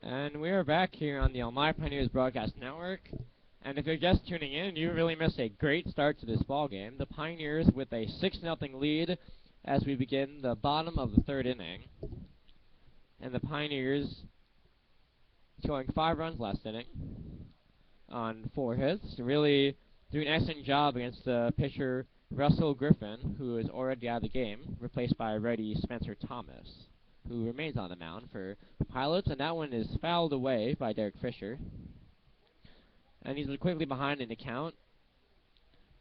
And we are back here on the Elmira Pioneers Broadcast Network. And if you're just tuning in, you really missed a great start to this ball game. The Pioneers with a 6-0 lead as we begin the bottom of the 3rd inning. And the Pioneers scoring 5 runs last inning on 4 hits. Really doing an excellent job against the pitcher Russell Griffin, who is already out of the game, replaced by righty Spencer Thomas, who remains on the mound for Pilots, and that one is fouled away by Derek Fisher. And he's quickly behind in the count,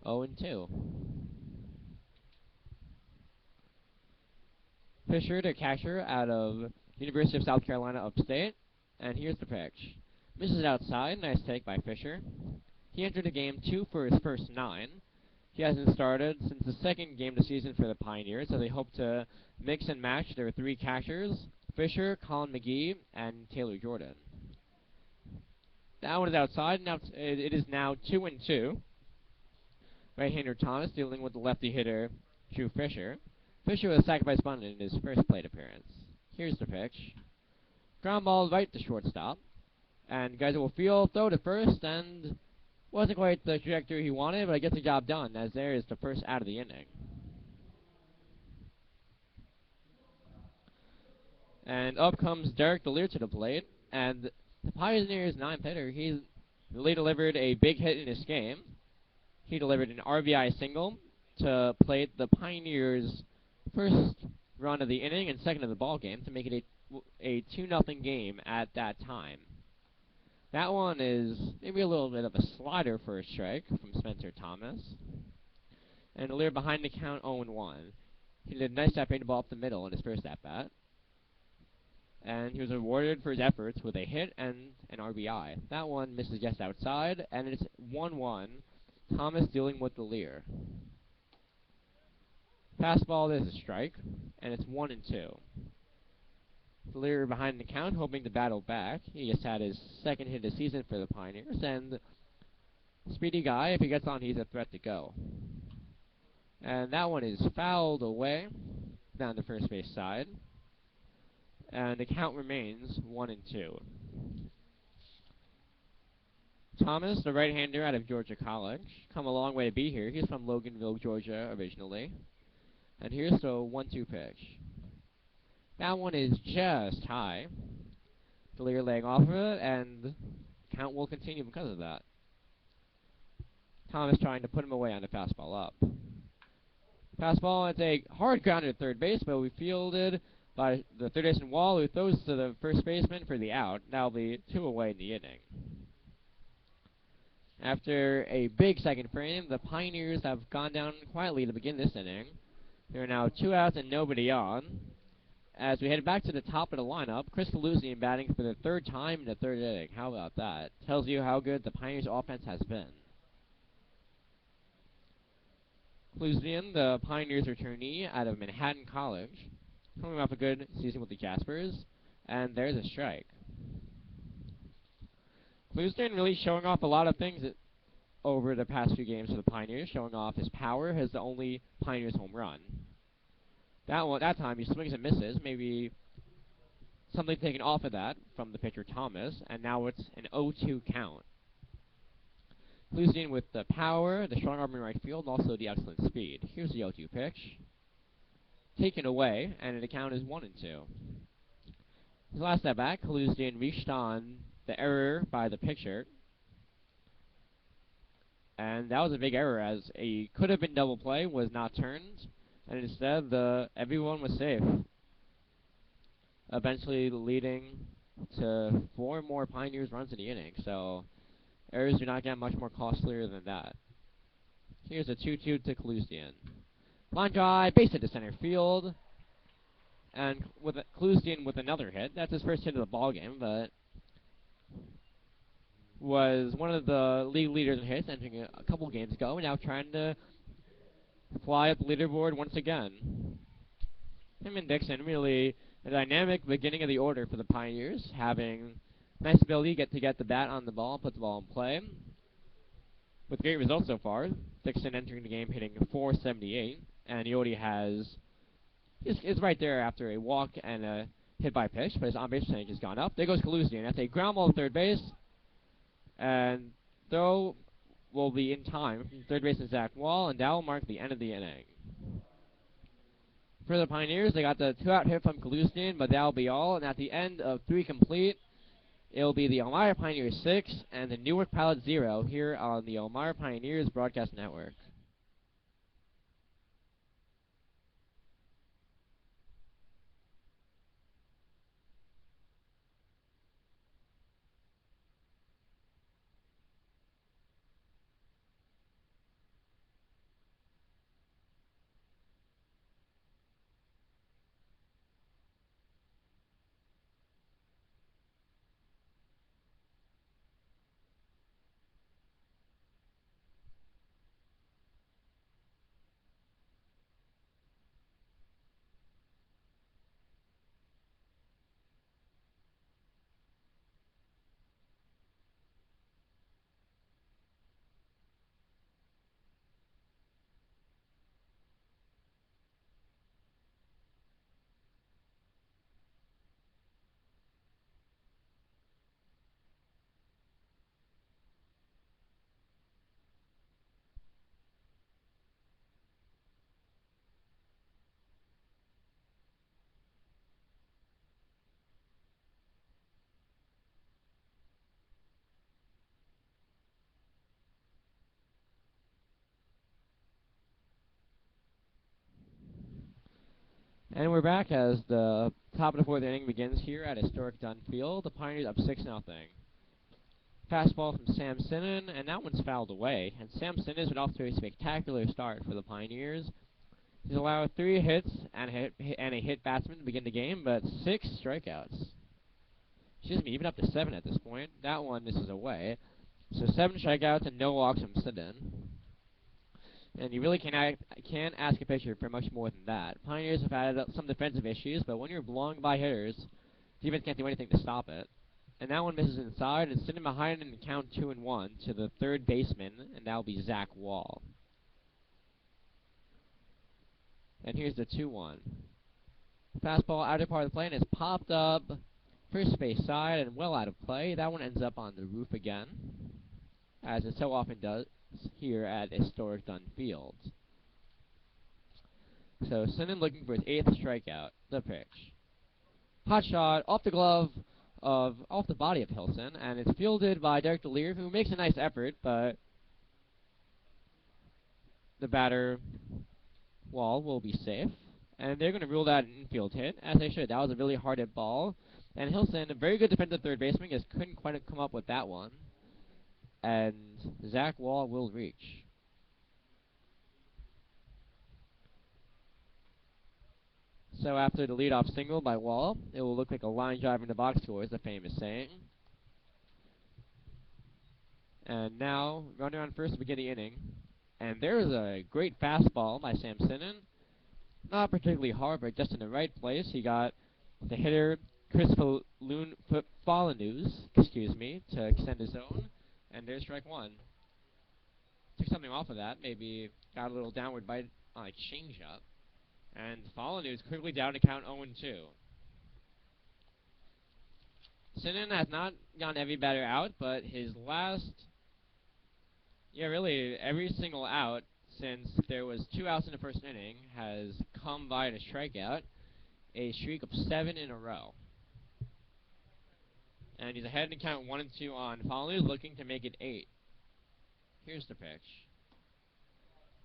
0-2. Fisher, the catcher out of University of South Carolina upstate, and here's the pitch. Misses outside, nice take by Fisher. He entered the game 2 for his first 9. He hasn't started since the second game of the season for the Pioneers, so they hope to mix and match their 3 catchers, Fisher, Colin McGee, and Taylor Jordan. That one is outside. Now it is now 2-2. Right-hander Thomas dealing with the lefty hitter Drew Fisher. Fisher was sacked by bunt in his first plate appearance. Here's the pitch. Ground ball right to shortstop. And guys will field, throw to first, and wasn't quite the trajectory he wanted, but it gets the job done, as there is the first out of the inning. And up comes Derek DeLear to the plate, and the Pioneers' 9th hitter, he really delivered a big hit in this game. He delivered an RBI single to plate the Pioneers' first run of the inning and second of the ball game to make it a 2-0 game at that time. That one is maybe a little bit of a slider for a strike from Spencer Thomas. And DeLear behind the count 0-1. He did a nice job hitting the ball up the middle in his first at-bat. And he was rewarded for his efforts with a hit and an RBI. That one misses just outside, and it's 1-1. Thomas dealing with DeLear. Fastball is a strike, and it's 1-2. DeLear behind the count, hoping to battle back. He just had his second hit of the season for the Pioneers, and speedy guy, if he gets on, he's a threat to go. And that one is fouled away down the first base side, and the count remains 1-2. Thomas, the right-hander out of Georgia College, come a long way to be here. He's from Loganville, Georgia, originally. And here's the 1-2 pitch. That one is just high. DeLear laying off of it, and count will continue because of that. Thomas trying to put him away on the fastball up. Fastball, it's a hard grounder at third base, but we fielded by the third baseman Wall, who throws to the first baseman for the out. That'll be 2 away in the inning. After a big second frame, the Pioneers have gone down quietly to begin this inning. There are now 2 outs and nobody on. As we head back to the top of the lineup, Chris Kalusian batting for the 3rd time in the 3rd inning. How about that? Tells you how good the Pioneers' offense has been. Kalusian, the Pioneers' returnee out of Manhattan College, coming off a good season with the Jaspers, and there's a strike. Kalusian really showing off a lot of things over the past few games for the Pioneers, showing off his power, has the only Pioneers home run. That time he swings and misses, maybe something taken off of that from the pitcher Thomas, and now it's an 0-2 count. Kalusian with the power, the strong arm in right field, and also the excellent speed. Here's the 0-2 pitch. Taken away, and the count is 1-2. His last at bat, Kalusian reached on the error by the pitcher, and that was a big error, as a could-have-been double play was not turned, and instead everyone was safe, eventually leading to 4 more Pioneers runs in the inning. So errors do not get much more costlier than that. Here's a 2-2 to Kalusian. Line drive, base hit to center field, and with Kalusian with another hit. That's his first hit of the ball game, but was one of the league leaders in hits entering a couple games ago, and now trying to fly up the leaderboard once again. Him and Dixon, really a dynamic beginning of the order for the Pioneers, having nice ability to get the bat on the ball, put the ball in play, with great results so far. Dixon entering the game hitting .478, and Yodi is right there after a walk and a hit by pitch, but his on-base percentage has gone up. There goes Kalusian. That's a ground ball to third base, and throw will be in time from third baseman Zach Wall, and that will mark the end of the inning. For the Pioneers, they got the 2-out hit from Kalusian, but that'll be all. And at the end of 3 complete, it'll be the Elmira Pioneers 6 and the Newark Pilots 0 here on the Elmira Pioneers Broadcast Network. And we're back as the top of the fourth inning begins here at historic Dunn Field. The Pioneers up 6-0. Fastball from Sam Sinnen, and that one's fouled away. And Sam Sinnen's been off to a spectacular start for the Pioneers. He's allowed 3 hits and a hit batsman to begin the game, but 6 strikeouts. Excuse me, even up to 7 at this point. That one misses away. So 7 strikeouts and no walks from Sinnen. And you really can't ask a pitcher for much more than that. Pioneers have had some defensive issues, but when you're blowing by hitters, defense can't do anything to stop it. And that one misses inside, and sitting behind in the count 2-1 to the third baseman, and that'll be Zach Wall. And here's the 2-1. Fastball outer part of the plane is popped up, first base side, and well out of play. That one ends up on the roof again, as it so often does here at historic Dunn Field. So Sinnen looking for his 8th strikeout. The pitch. Hot shot off the glove off the body of Hilson, and it's fielded by Derek DeLear, who makes a nice effort, but the batter Wall will be safe, and they're going to rule that an infield hit, as they should. That was a really hard hit ball, and Hilson, a very good defensive third baseman, just couldn't quite come up with that one, and Zach Wall will reach. So after the leadoff single by Wall, it will look like a line drive in the box score, is the famous saying. And now, runner on first to begin the inning. And there's a great fastball by Sam Sinnen. Not particularly hard, but just in the right place. He got the hitter, Chris Falanews, to extend his zone. And there's strike 1. Took something off of that. Maybe got a little downward bite on a changeup. And Falanews quickly down to count 0-2. Sinnen has not gotten every batter out, but his last... really, every single out since there was 2 outs in the first inning has come by a strikeout. A streak of 7 in a row. And he's ahead in count 1-2 on Falanews, looking to make it 8. Here's the pitch.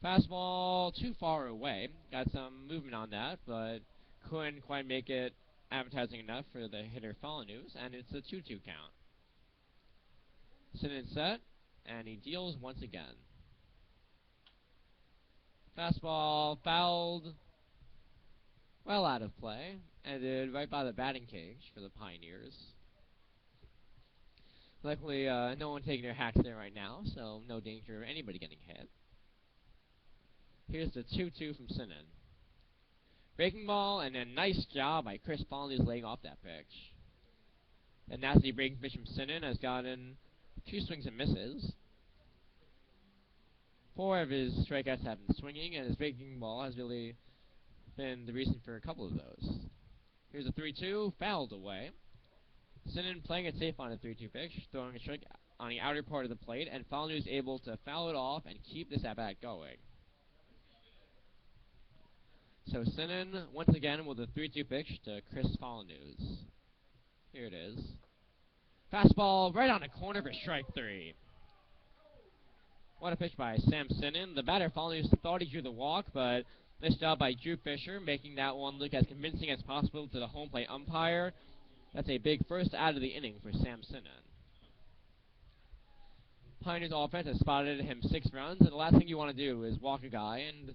Fastball too far away. Got some movement on that, but couldn't quite make it advertising enough for the hitter Falanews, and it's a 2-2 count. Sinnen set, and he deals once again. Fastball fouled, well out of play, ended right by the batting cage for the Pioneers. Luckily, no one taking their hacks there right now, so no danger of anybody getting hit. Here's the 2-2 from Sinnen. Breaking ball, and a nice job by Chris Falanews laying off that pitch. And nasty breaking pitch from Sinnen has gotten 2 swings and misses. 4 of his strikeouts have been swinging, and his breaking ball has really been the reason for a couple of those. Here's a 3-2, fouled away. Sinnen playing it safe on a 3-2 pitch, throwing a strike on the outer part of the plate, and Falanews able to foul it off and keep this at-bat going. So Sinnen, once again, with a 3-2 pitch to Chris Falanews. Here it is. Fastball right on the corner for strike 3. What a pitch by Sam Sinnen. The batter Falanews thought he drew the walk, but nice job by Drew Fisher, making that one look as convincing as possible to the home plate umpire. That's a big first out of the inning for Sam Sinnen. Pioneers offense has spotted him 6 runs, and the last thing you want to do is walk a guy and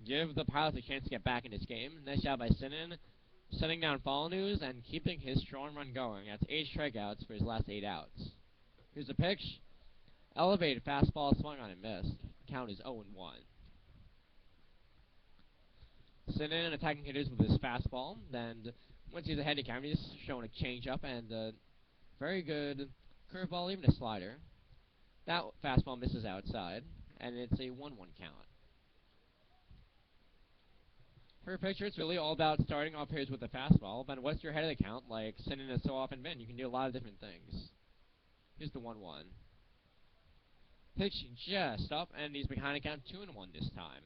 give the Pilots a chance to get back in this game. Nice job by Sinnen, setting down Falanews and keeping his strong run going. That's 8 strikeouts for his last 8 outs. Here's the pitch. Elevated fastball, swung on and missed. The count is 0-1. Sinnen attacking hitters with his fastball. Then, once he's ahead of count, he's showing a changeup and a very good curveball, even a slider. That fastball misses outside, and it's a 1-1 count. For a pitcher, it's really all about starting off hitters with a fastball, but once you're ahead of the count, like Sinnen has so often been, you can do a lot of different things. Here's the 1-1. Pitch just up, and he's behind a count 2-1 this time.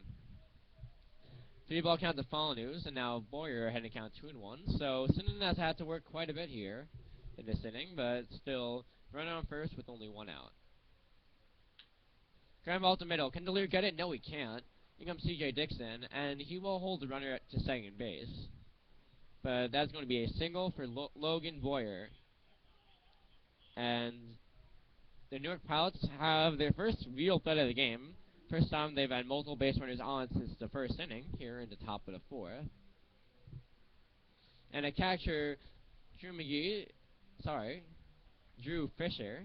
3-ball count to Falanews, and now Boyer ahead in count 2-1. So Sinnen has had to work quite a bit here in this inning, but still run on first with only 1 out. Ground ball to middle. Can DeLear get it? No, he can't. Here comes C.J. Dixon, and he will hold the runner to second base. but that's going to be a single for Logan Boyer. And the Newark Pilots have their first real threat of the game. First time they've had multiple base runners on since the first inning here in the top of the fourth. And a catcher, Drew Fisher,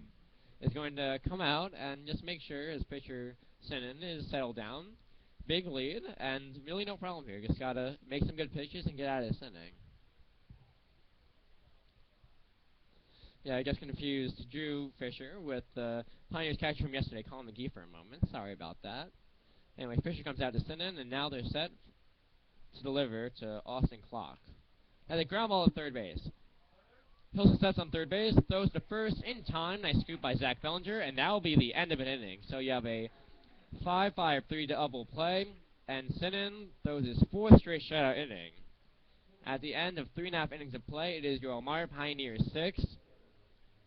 is going to come out and just make sure his pitcher, Sinan, is settled down. Big lead, and really no problem here. Just got to make some good pitches and get out of this inning. Yeah, I just confused Drew Fisher with the Pioneers catcher from yesterday, Colin McGee, for a moment. Sorry about that. Anyway, Fisher comes out to Sinan, and now they're set to deliver to Austin Clock. And they ground ball at third base. Hilson sets on third base, throws to first in time. Nice scoop by Zach Bellinger, and that will be the end of an inning. So you have a 5-5-3 double play, and Sinan throws his fourth straight shutout inning. At the end of 3.5 innings of play, it is your Elmira Pioneers 6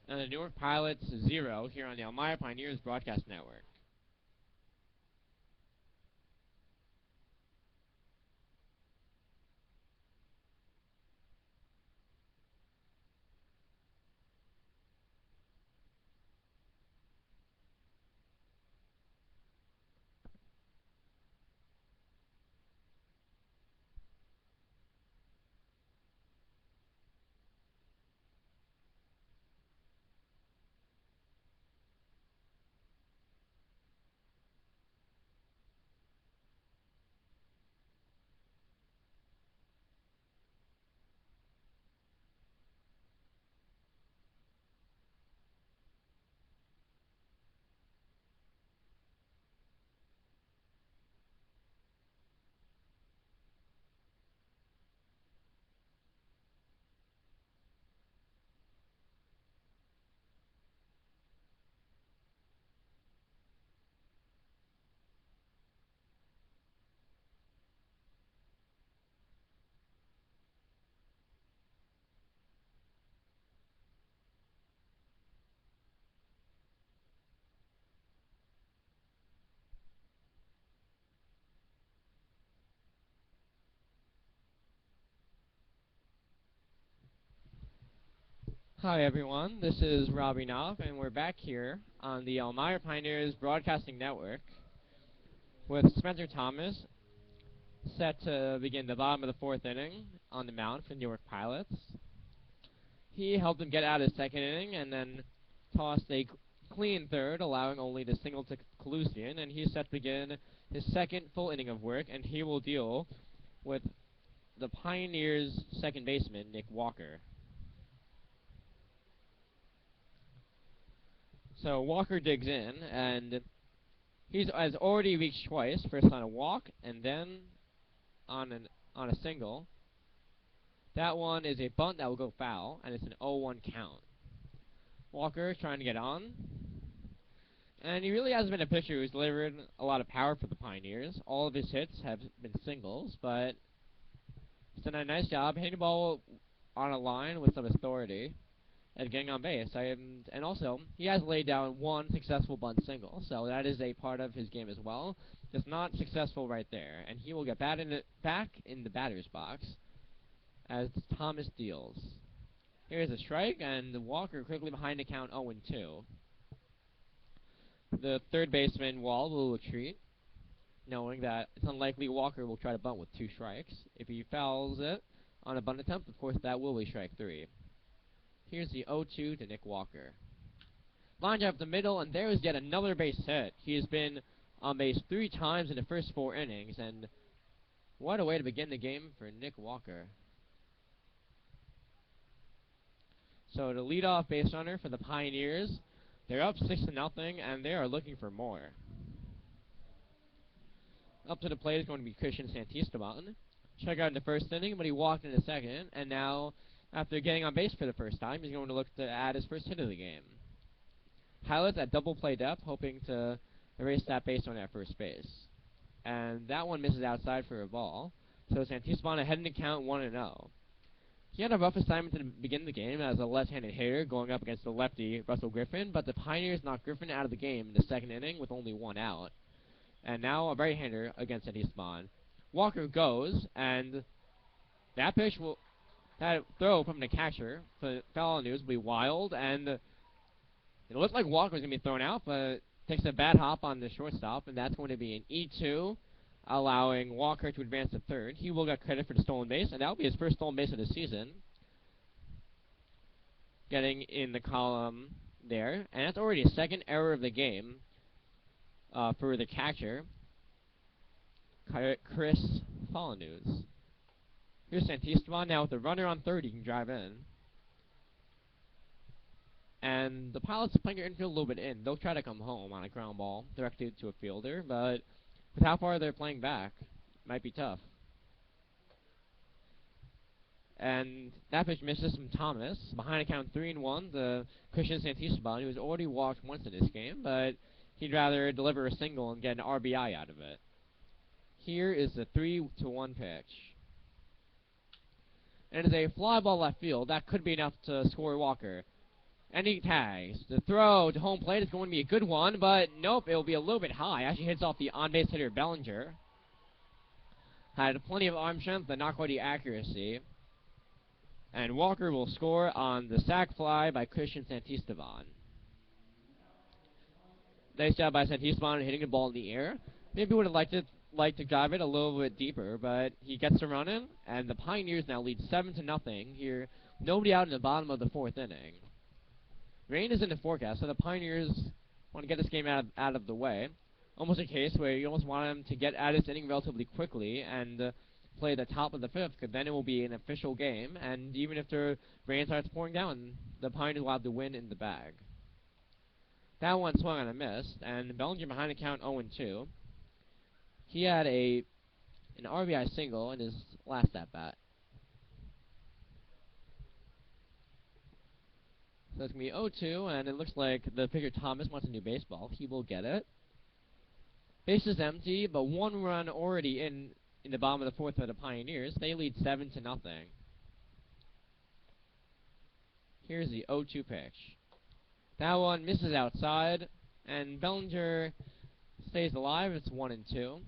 and the Newark Pilots 0 here on the Elmira Pioneers Broadcast Network. Hi everyone, this is Robbie Knopf, and we're back here on the Elmira Pioneers Broadcasting Network with Spencer Thomas set to begin the bottom of the fourth inning on the mound for the Newark Pilots. He helped them get out of the second inning and then tossed a clean third, allowing only the single to Kalusian, and he's set to begin his second full inning of work, and he will deal with the Pioneers' second baseman, Nick Walker. So Walker digs in, and he has already reached twice, first on a walk, and then on a single. That one is a bunt that will go foul, and it's an 0-1 count. Walker is trying to get on, and he really hasn't been a pitcher who's delivered a lot of power for the Pioneers. All of his hits have been singles, but he's done a nice job hitting the ball on a line with some authority and getting on base. And also, he has laid down one successful bunt single, so that is a part of his game as well. Just not successful right there, and he will get back in the batter's box as Thomas deals. Here's a strike, and Walker quickly behind the count 0-2. The third baseman, Wall, will retreat, knowing that it's unlikely Walker will try to bunt with 2 strikes. If he fouls it on a bunt attempt, of course, that will be strike 3. Here's the 0-2 to Nick Walker. Line drive up the middle, and there is yet another base hit. He has been on base 3 times in the first 4 innings, and what a way to begin the game for Nick Walker. So the leadoff base runner for the Pioneers, they're up 6-0, and they are looking for more. Up to the plate is going to be Christian Santisteban. Check out in the first inning, but he walked in the second, and now, after getting on base for the first time, he's going to look to add his first hit of the game. Pilots at double play depth, hoping to erase that base runner at first base. And that one misses outside for a ball. So Santisteban ahead in the count 1-0. He had a rough assignment to begin the game as a left-handed hitter going up against the lefty Russell Griffin, but the Pioneers knocked Griffin out of the game in the second inning with only 1 out. And now a right-hander against Santisteban. Walker goes, and that pitch will That throw from the catcher for foul news will be wild, and it looks like Walker's going to be thrown out, but takes a bad hop on the shortstop, and that's going to be an E2, allowing Walker to advance to third. He will get credit for the stolen base, and that will be his first stolen base of the season. Getting in the column there, and that's already a second error of the game for the catcher, Chris Follonews. Here's Santisteban now with the runner on third. He can drive in. And the Pilots playing their infield a little bit in. They'll try to come home on a ground ball directed to a fielder, but with how far they're playing back, might be tough. And that pitch misses from Thomas. Behind a count 3-1, the Christian Santisteban, who has already walked once in this game, but he'd rather deliver a single and get an RBI out of it. Here is the 3-1 pitch. And it's a fly ball left field. That could be enough to score Walker. And he tags. The throw to home plate is going to be a good one, but nope, it will be a little bit high. Actually hits off the on-base hitter Bellinger. Had plenty of arm strength, but not quite the accuracy. And Walker will score on the sac fly by Christian Santisteban. Nice job by Santisteban hitting the ball in the air. Maybe would have liked to drive it a little bit deeper, but he gets the run in, and the Pioneers now lead 7-0 here. Nobody out in the bottom of the fourth inning. Rain is in the forecast, so the Pioneers want to get this game out of the way. Almost a case where you almost want them to get out of this inning relatively quickly and play the top of the fifth, because then it will be an official game, and even if the rain starts pouring down, the Pioneers will have the win in the bag. That one swung on a miss, and Bellinger behind the count 0-2. He had an RBI single in his last at-bat. So it's going to be 0-2, and it looks like the pitcher Thomas wants a new baseball. He will get it. Base is empty, but one run already in the bottom of the fourth for the Pioneers. They lead 7-0. Here's the 0-2 pitch. That one misses outside, and Bellinger stays alive. It's 1-2.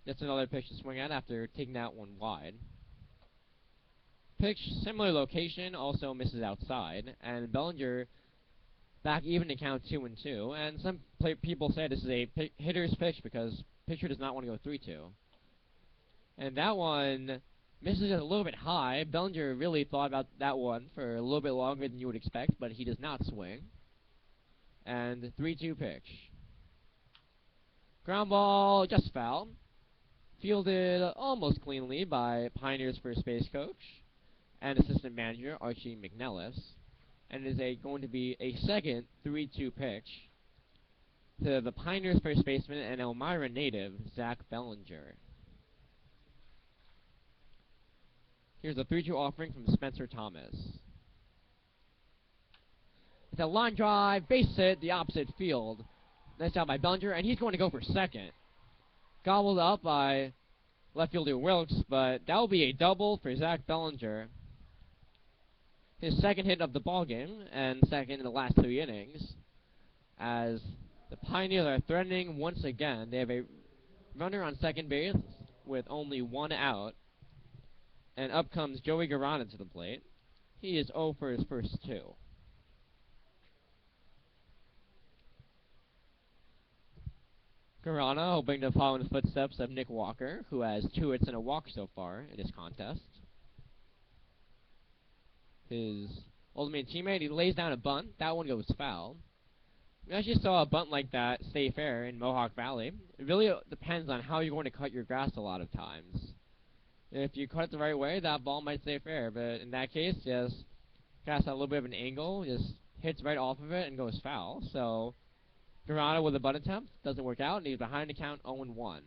That's another pitch to swing at after taking that one wide. Pitch, similar location, also misses outside, and Bellinger back even to count 2-2. And some people say this is a hitter's pitch because pitcher does not want to go 3-2. And that one misses it a little bit high. Bellinger really thought about that one for a little bit longer than you would expect, but he does not swing. And 3-2 pitch. Ground ball, just foul. Fielded almost cleanly by Pioneers first base coach and assistant manager Archie McNellis. And it is going to be a second 3-2 pitch to the Pioneers first baseman and Elmira native, Zach Bellinger. Here's a 3-2 offering from Spencer Thomas. It's a line drive, base hit, the opposite field. Nice job by Bellinger, and he's going to go for second. Gobbled up by left fielder Wilkes, but that will be a double for Zach Bellinger. His second hit of the ballgame, and second in the last 3 innings. As the Pioneers are threatening once again. They have a runner on second base with only 1 out. And up comes Joey Garana to the plate. He is 0 for his first 2. Garana hoping to follow in the footsteps of Nick Walker, who has 2 hits and a walk so far in this contest. His ultimate teammate, he lays down a bunt. That one goes foul. We actually saw a bunt like that stay fair in Mohawk Valley. It really depends on how you're going to cut your grass a lot of times. If you cut it the right way, that ball might stay fair, but in that case, just cast a little bit of an angle, just hits right off of it and goes foul. So Garana with a bunt attempt doesn't work out, and he's behind the count 0-1.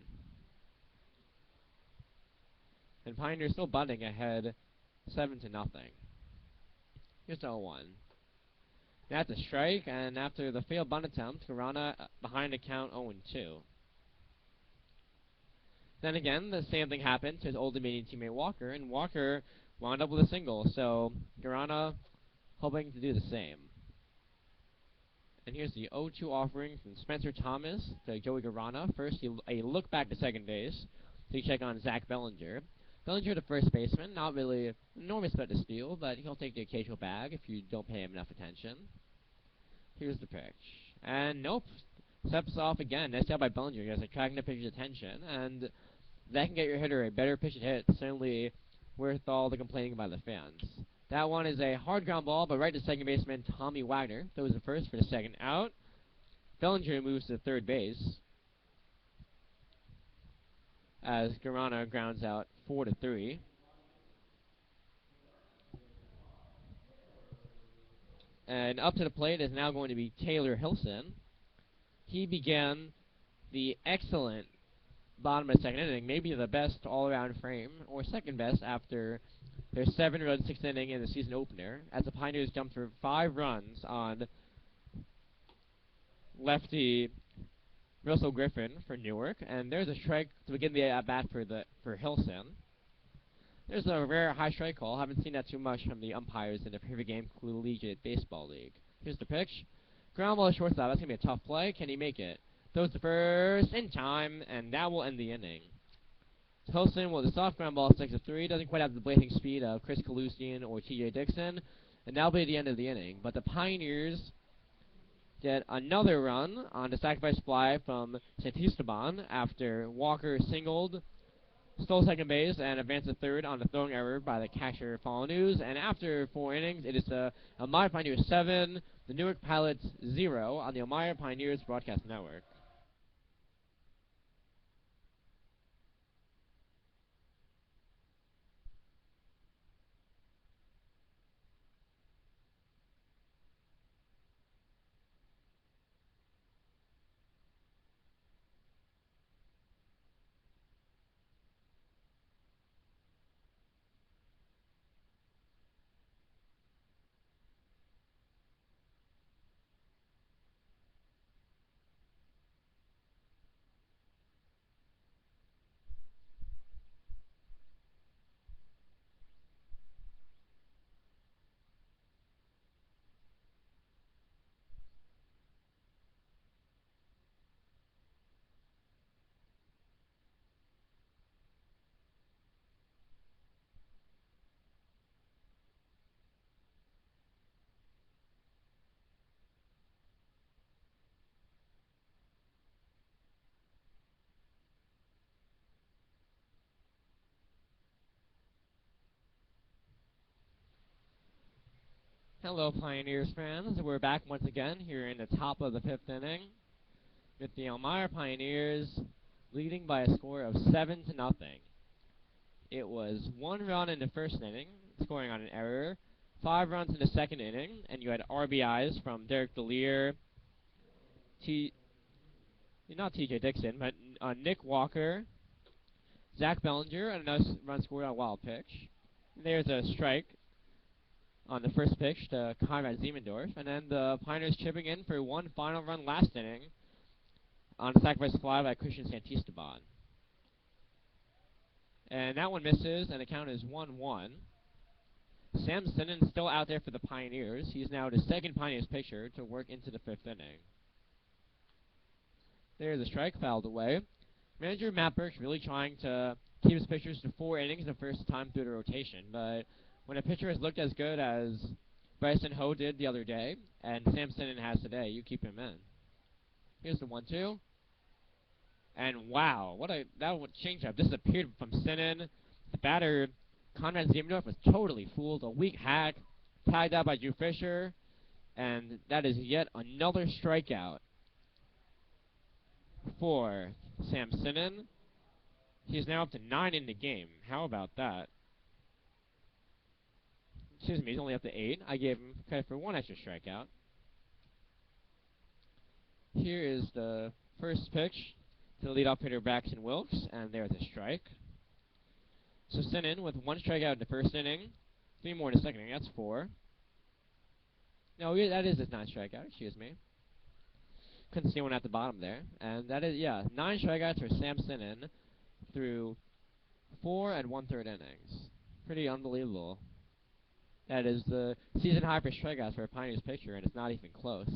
And Pioneers still bunting ahead 7-0. Here's 0-1. That's a strike, and after the failed bunt attempt, Garana behind the count 0-2. Then again, the same thing happened to his old Dominion teammate Walker, and Walker wound up with a single, so Garana hoping to do the same. And here's the 0-2 offering from Spencer Thomas to Joey Garana. First, a look back to second base to check on Zach Bellinger. Bellinger, the first baseman, not really an enormous bet to steal, but he'll take the occasional bag if you don't pay him enough attention. Here's the pitch. And nope. Steps off again. Nice job by Bellinger. He has attracting the pitcher's attention, and that can get your hitter a better pitch to hit. Certainly worth all the complaining by the fans. That one is a hard ground ball, but right to second baseman Tommy Wagner. Throws the first for the second out. Bellinger moves to third base as Garana grounds out 4-3. And up to the plate is now going to be Taylor Hilson. He began the excellent bottom of the second inning, maybe the best all-around frame, or second best after their 7-run sixth inning in the season opener, as the Pioneers jumped for 5 runs on lefty Russell Griffin for Newark, and there's a strike to begin the at-bat for Hilson. There's a rare high strike call. Haven't seen that too much from the umpires in the Privy Game Collegiate Baseball League. Here's the pitch. Ground ball to shortstop. That's going to be a tough play. Can he make it? Throws the first in time, and that will end the inning. Hilson with a soft ground ball 6-3. Doesn't quite have the blazing speed of Chris Kalusian or T.J. Dixon, and that'll be the end of the inning. But the Pioneers get another run on the sacrifice fly from Santisteban after Walker singled, stole second base, and advanced to third on the throwing error by the catcher News. And after 4 innings, it is the Elmira Pioneers 7, the Newark Pilots 0 on the Elmira Pioneers Broadcast Network. Hello, Pioneers fans. We're back once again here in the top of the 5th inning with the Elmira Pioneers leading by a score of 7-0. It was 1 run in the first inning, scoring on an error, 5 runs in the second inning, and you had RBIs from Derek DeLear, not T.J. Dixon, but Nick Walker, Zach Bellinger, and a nice run scored on a wild pitch. There's a strike on the first pitch to Conrad Siemendorf, and then the Pioneers chipping in for one final run last inning on a sacrifice fly by Christian Santisteban. And that one misses, and the count is 1-1. Sam Sinnen still out there for the Pioneers. He's now the second Pioneers pitcher to work into the 5th inning. There's a strike fouled away. Manager Matt Burke's really trying to keep his pitchers to 4 innings the first time through the rotation, but when a pitcher has looked as good as Bryson Ho did the other day, and Sam Sinnen has today, you keep him in. Here's the 1-2. And wow, that one changeup disappeared from Sinnen. The batter, Conrad Siemendorf, was totally fooled. A weak hack, tagged out by Drew Fisher, and that is yet another strikeout for Sam Sinnen. He's now up to 9 in the game. How about that? Excuse me, he's only up to 8. I gave him credit for 1 extra strikeout. Here is the first pitch to the leadoff hitter Braxton Wilkes, and there's a strike. So Sinnen with 1 strikeout in the first inning, 3 more in the second inning. That's 4. No, that is his 9th strikeout. Excuse me. Couldn't see one at the bottom there, and that is 9 strikeouts for Sam Sinnen through 4 1/3 innings. Pretty unbelievable. That is the season high for strikeouts for a Pioneers pitcher, and it's not even close.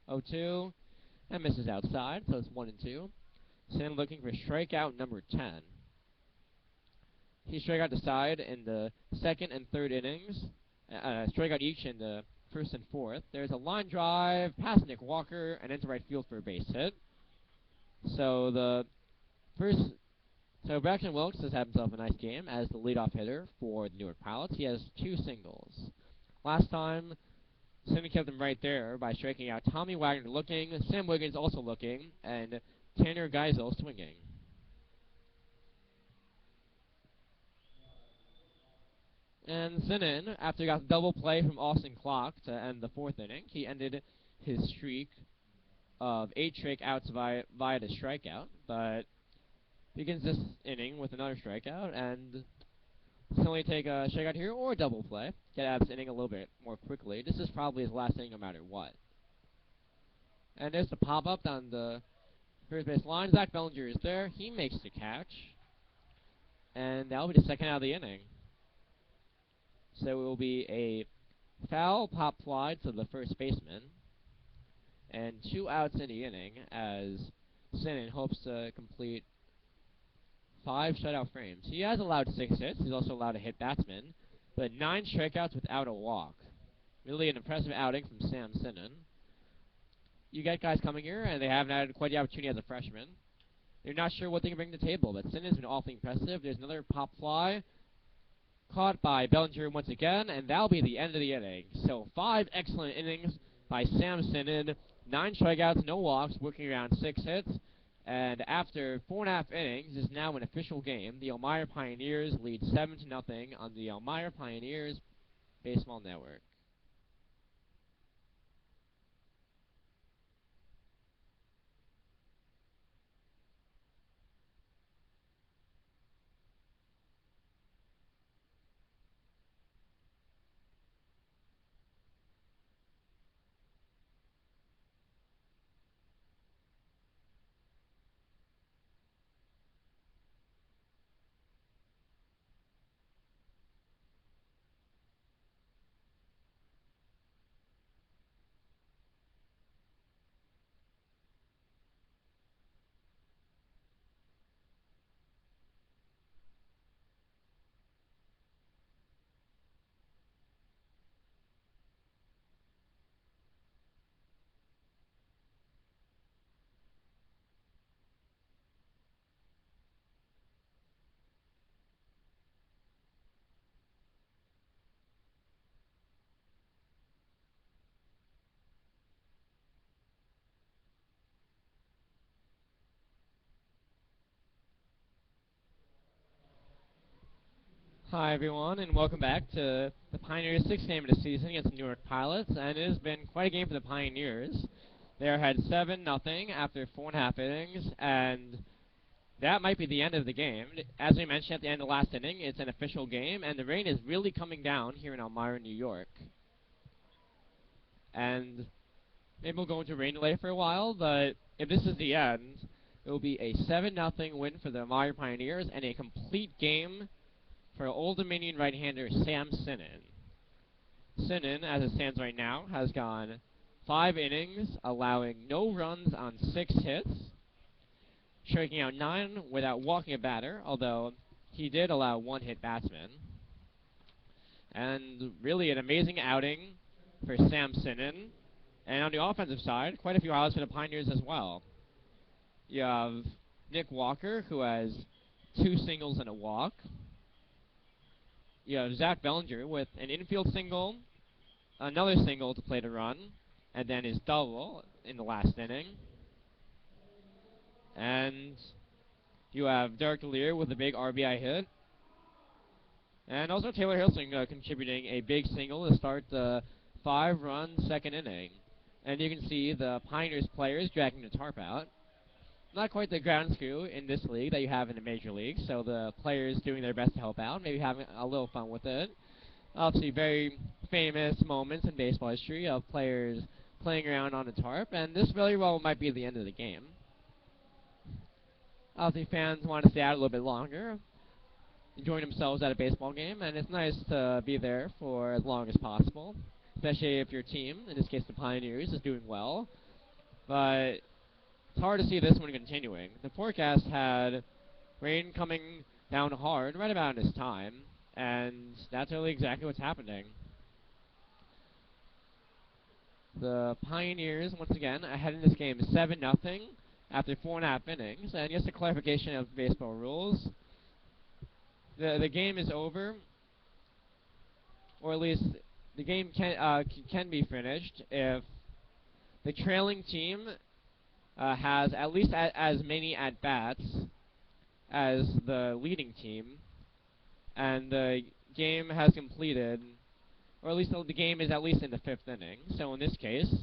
0-2, and misses outside, so it's 1-2. Sinnen looking for strikeout number 10. He struck out the side in the second and third innings. Struck out each in the first and fourth. There's a line drive past Nick Walker and into right field for a base hit. So the first, so Braxton Wilkes has had himself a nice game as the leadoff hitter for the Newark Pilots. He has 2 singles. Last time, Simmons kept him right there by striking out Tommy Wagner looking, Sam Wiggins also looking, and Tanner Geisel swinging. And Sinan, after he got a double play from Austin Clark to end the 4th inning, he ended his streak of 8 strikeouts via the strikeout, but begins this inning with another strikeout, and can only take a strikeout here or a double play. Get out of this inning a little bit more quickly. This is probably his last inning no matter what. And there's the pop-up on the first base line. Zach Bellinger is there. He makes the catch. And that'll be the second out of the inning. So it will be a foul pop fly to the first baseman. And 2 outs in the inning as Sinan hopes to complete 5 shutout frames. He has allowed 6 hits. He's also allowed a hit batsman. But 9 strikeouts without a walk. Really an impressive outing from Sam Sinan. You get guys coming here, and they haven't had quite the opportunity as a freshman. They're not sure what they can bring to the table, but Sinan's been awfully impressive. There's another pop fly. Caught by Bellinger once again, and that'll be the end of the inning. So 5 excellent innings by Sam Sinan. 9 strikeouts, no walks, working around 6 hits. And after 4.5 innings, is now an official game. The Elmira Pioneers lead 7-0 on the Elmira Pioneers Baseball Network. Hi everyone, and welcome back to the Pioneers' 6th game of the season against the Newark Pilots, and it has been quite a game for the Pioneers. They are ahead 7-0 after 4.5 innings, and that might be the end of the game. As we mentioned at the end of the last inning, it's an official game, and the rain is really coming down here in Elmira, New York. And maybe we'll go into rain delay for a while, but if this is the end, it will be a 7-0 win for the Elmira Pioneers and a complete game for Old Dominion right-hander Sam Sinan. Sinan, as it stands right now, has gone 5 innings, allowing no runs on 6 hits, striking out 9 without walking a batter, although he did allow 1 hit batsman. And really an amazing outing for Sam Sinan. And on the offensive side, quite a few highlights for the Pioneers as well. You have Nick Walker, who has 2 singles and a walk. You have Zach Bellinger with an infield single, another single to play the run, and then his double in the last inning. And you have Derek Lear with a big RBI hit. And also Taylor Hilsing contributing a big single to start the 5-run second inning. And you can see the Pioneers players dragging the tarp out. Not quite the ground screw in this league that you have in the major league, so the players doing their best to help out, maybe having a little fun with it. Obviously very famous moments in baseball history of players playing around on the tarp, and this very well might be the end of the game. Obviously fans want to stay out a little bit longer, enjoying themselves at a baseball game, and it's nice to be there for as long as possible, especially if your team, in this case the Pioneers, is doing well. But it's hard to see this one continuing. The forecast had rain coming down hard right about this time, and that's really exactly what's happening. The Pioneers, once again, ahead in this game 7-0 after 4.5 innings. And just a clarification of baseball rules. The game is over, or at least the game can be finished if the trailing team has at least as many at bats as the leading team, and the game has completed, or at least the game is at least in the 5th inning. So in this case,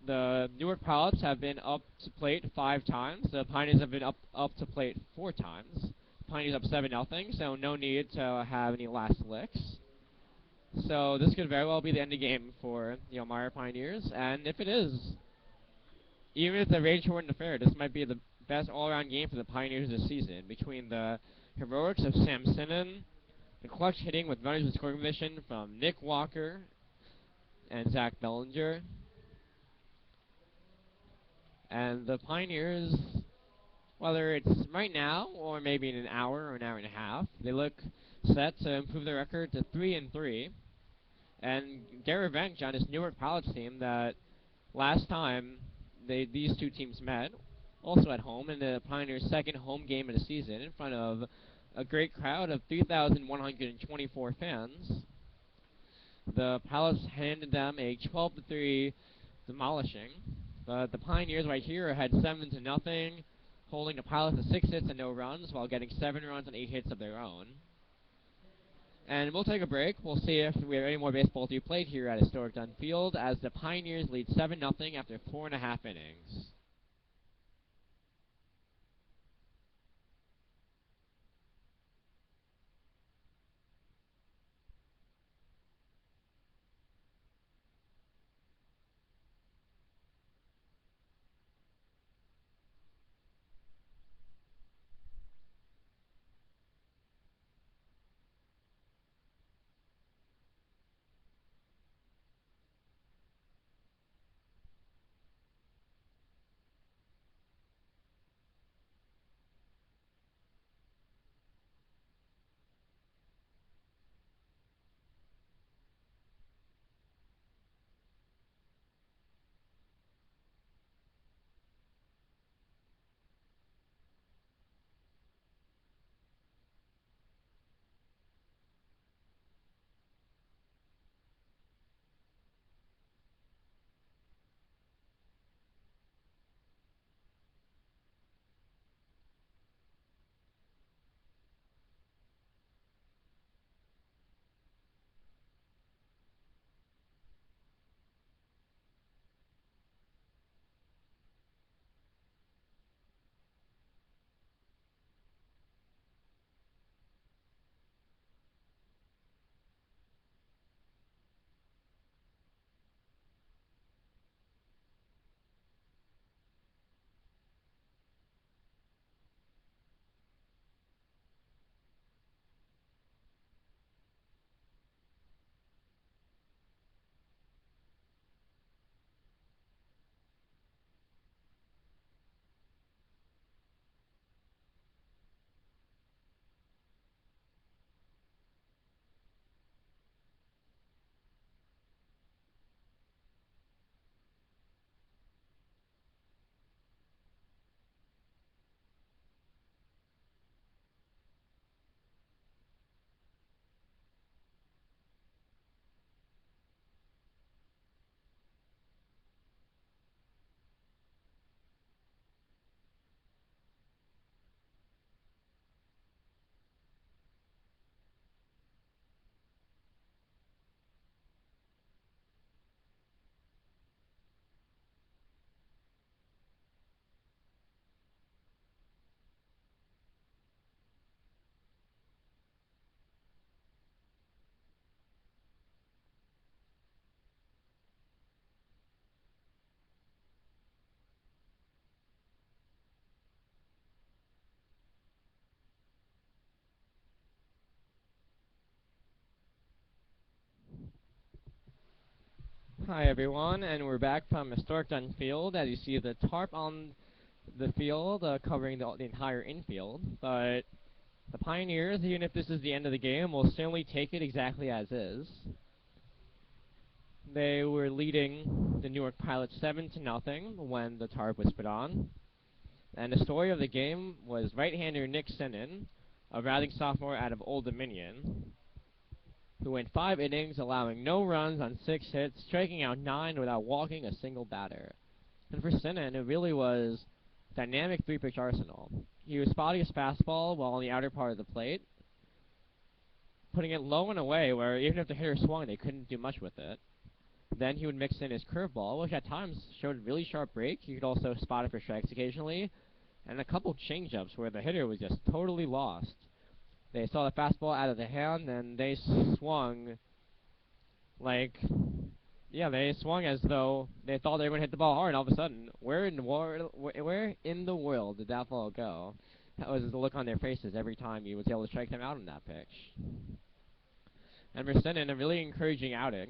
the Newark Pilots have been up to plate 5 times. The Pioneers have been up to plate 4 times. Pioneers up 7-0, so no need to have any last licks. So this could very well be the end of the game for the Elmira Pioneers, and if it is, even if the rain shortened affair, this might be the best all-around game for the Pioneers this season. Between the heroics of Sam Sinnen, the clutch hitting with runners in scoring position from Nick Walker and Zach Bellinger, and the Pioneers, whether it's right now or maybe in an hour or an hour and a half, they look set to improve their record to 3-3 and get revenge on this Newark Pilots team that last time these two teams met, also at home in the Pioneers' second home game of the season in front of a great crowd of 3,124 fans. The Pilots handed them a 12-3 demolishing, but the Pioneers right here had 7-0, holding the Pilots to 6 hits and no runs while getting 7 runs and 8 hits of their own. And we'll take a break. We'll see if we have any more baseball to be played here at Historic Dunn Field as the Pioneers lead 7-0 after 4.5 innings. Hi everyone, and we're back from Historic Dunn Field. As you see the tarp on the field covering the entire infield, but The Pioneers, even if this is the end of the game, will certainly take it exactly as is. They were leading the Newark Pilots 7-0 when the tarp was put on. And the story of the game was right-hander Nick Sinnen, a batting sophomore out of Old Dominion, who went 5 innings, allowing no runs on 6 hits, striking out 9 without walking a single batter. And for Sinnen, it really was dynamic 3-pitch arsenal. He was spotting his fastball while on the outer part of the plate, putting it low and away where even if the hitter swung, they couldn't do much with it. Then he would mix in his curveball, which at times showed really sharp break. You could also spot it for strikes occasionally, and a couple changeups where the hitter was just totally lost. They saw the fastball out of the hand, and they swung like, yeah, they swung as though they thought they were going to hit the ball hard, and all of a sudden, where in the world did that ball go? That was the look on their faces every time he was able to strike them out on that pitch. And for Sinnen, a really encouraging outing.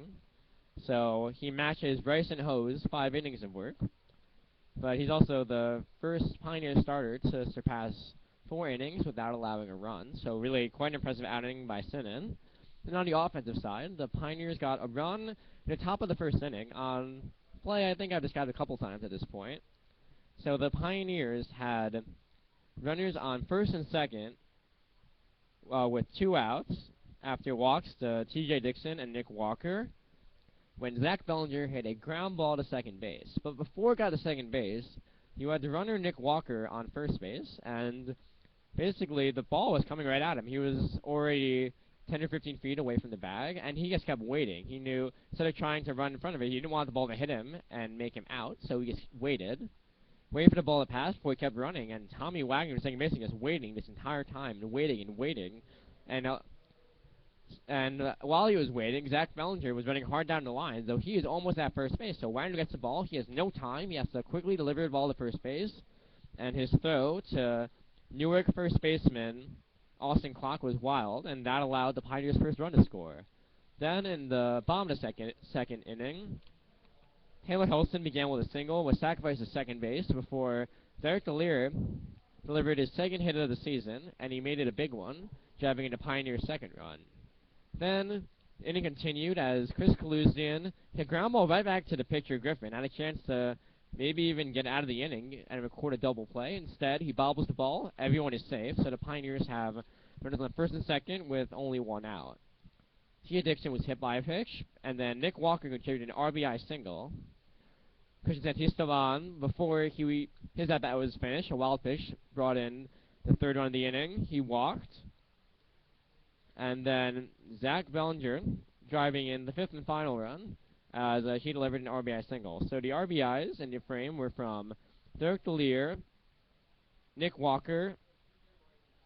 So he matches Bryson Ho's 5 innings of work, but he's also the first Pioneer starter to surpass 4 innings without allowing a run. So really quite an impressive outing by Sinnen. And on the offensive side, the Pioneers got a run in the top of the first inning on play I think I've described a couple times at this point. So the Pioneers had runners on first and second with 2 outs after walks to T.J. Dixon and Nick Walker, when Zach Bellinger hit a ground ball to second base. But before it got to second base, you had the runner Nick Walker on first base, and basically the ball was coming right at him. He was already 10 or 15 feet away from the bag, and he just kept waiting. He knew, instead of trying to run in front of it, he didn't want the ball to hit him and make him out, so he just waited for the ball to pass before he kept running, and Tommy Wagner was second base just waiting this entire time, and waiting, and while he was waiting, Zach Bellinger was running hard down the line, though he is almost at first base. So Wagner gets the ball. He has no time. He has to quickly deliver the ball to first base. And his throw to Newark first baseman Austin Clark was wild, and that allowed the Pioneers' first run to score. Then in the bottom of the second inning, Taylor Holston began with a single, was sacrificed to second base before Derek DeLear delivered his second hit of the season, and he made it a big one, driving into Pioneers' second run. Then, the inning continued as Chris Kaluzian hit a ground ball right back to the pitcher Griffin. Had a chance to maybe even get out of the inning and record a double play. Instead, he bobbles the ball. Everyone is safe, so the Pioneers have runners on first and second with only 1 out. Tia Dixon was hit by a pitch, and then Nick Walker contributed an RBI single. Christian Santisteban, before his at-bat was finished, a wild pitch brought in the third run of the inning. He walked. And then Zach Bellinger driving in the 5th and final run as he delivered an RBI single. So the RBIs in the frame were from Derek DeLear, Nick Walker,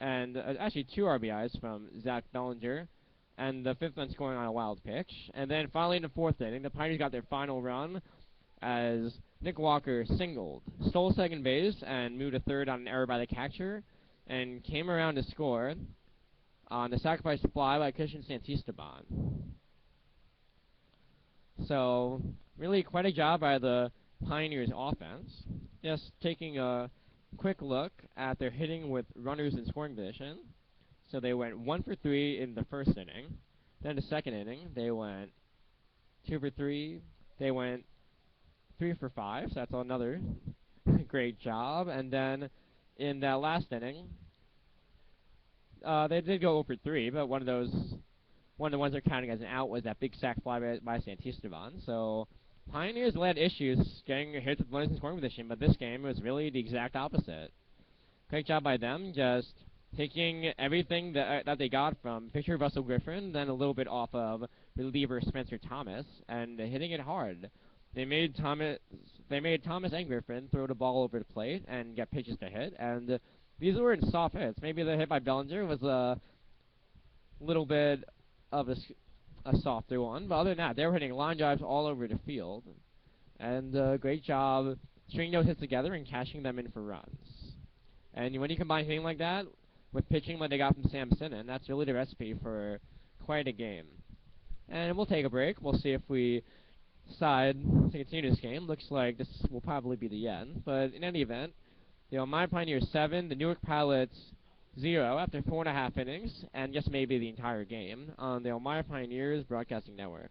and actually 2 RBIs from Zach Bellinger, and the 5th one scoring on a wild pitch. And then finally in the 4th inning, the Pioneers got their final run as Nick Walker singled, stole second base, and moved to third on an error by the catcher, and came around to score on the sacrifice fly by Christian Santisteban. So, really quite a job by the Pioneers offense. Just taking a quick look at their hitting with runners in scoring position. So they went 1 for 3 in the first inning. Then the second inning, they went 2 for 3. They went 3 for 5, so that's another great job. And then in that last inning, they did go 0 for 3, but one of the ones they're counting as an out was that big sac fly by Santisteban. So Pioneers had issues getting hits with runners in scoring position, but this game was really the exact opposite. Great job by them, just taking everything that they got from pitcher Russell Griffin, then a little bit off of reliever Spencer Thomas, and hitting it hard. They made Thomas and Griffin throw the ball over the plate and get pitches to hit, and these weren't soft hits. Maybe the hit by Bellinger was a little bit of a softer one, but other than that, they were hitting line drives all over the field. And great job stringing those hits together and cashing them in for runs. And when you combine hitting like that with pitching like they got from Sam Sinnen, that's really the recipe for quite a game. And we'll take a break. We'll see if we decide to continue this game. Looks like this will probably be the end, but in any event, my Pioneers 7, the Newark Pilots 0 after 4.5 innings, and just maybe the entire game on the Elmira Pioneers Broadcasting Network.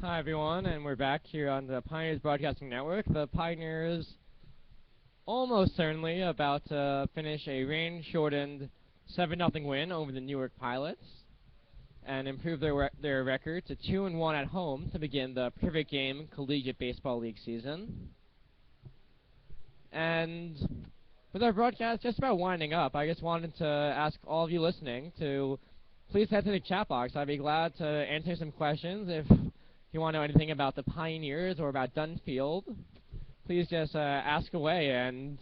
Hi everyone, and we're back here on the Pioneers Broadcasting Network. The Pioneers almost certainly about to finish a rain-shortened 7-0 win over the Newark Pilots and improve their record to 2-1 at home to begin the Perfect Game Collegiate Baseball League season. And with our broadcast just about winding up, I just wanted to ask all of you listening to please head to the chat box. I'd be glad to answer some questions. If you want to know anything about the Pioneers or about Dunfield, please just ask away. And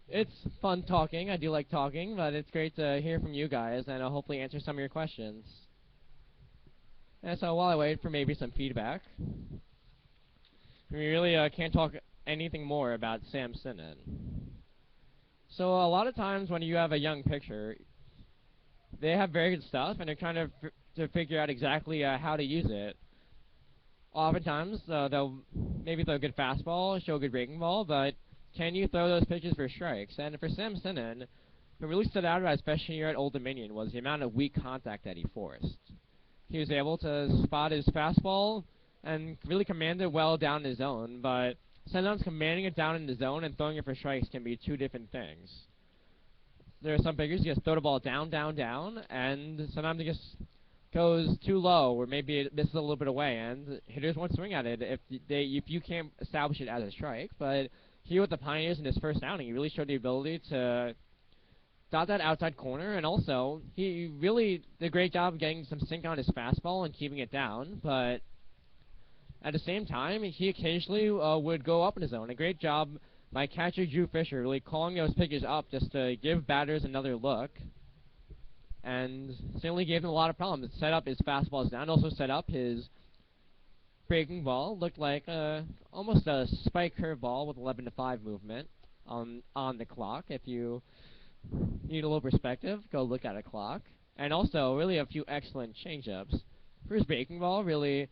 it's fun talking. I do like talking, but it's great to hear from you guys, and I'll hopefully answer some of your questions. And so while I wait for maybe some feedback, we really can't talk anything more about Sam Sinnen. So a lot of times when you have a young pitcher, they have very good stuff, and they're trying to figure out exactly how to use it. Oftentimes, they'll throw a good fastball, show a good breaking ball, but can you throw those pitches for strikes? And for Sam Sinnen, what really stood out about his freshman year at Old Dominion was the amount of weak contact that he forced. He was able to spot his fastball and really command it well down in his zone, but sometimes commanding it down in the zone and throwing it for strikes can be two different things. There are some pitchers who just throw the ball down, down, down, and sometimes it just goes too low, or maybe it misses a little bit away, and hitters won't swing at it if you can't establish it as a strike. But here with the Pioneers in his first outing, he really showed the ability to dot that outside corner, and also he really did a great job of getting some sink on his fastball and keeping it down. But at the same time, he occasionally would go up in his zone. A great job by catcher Drew Fisher, really calling those pitches up just to give batters another look. And certainly gave him a lot of problems. It set up his fastballs down, also set up his breaking ball. Looked like almost a spike curveball with 11-5 movement on the clock. If you need a little perspective, go look at a clock. And also, really a few excellent changeups. For his breaking ball, really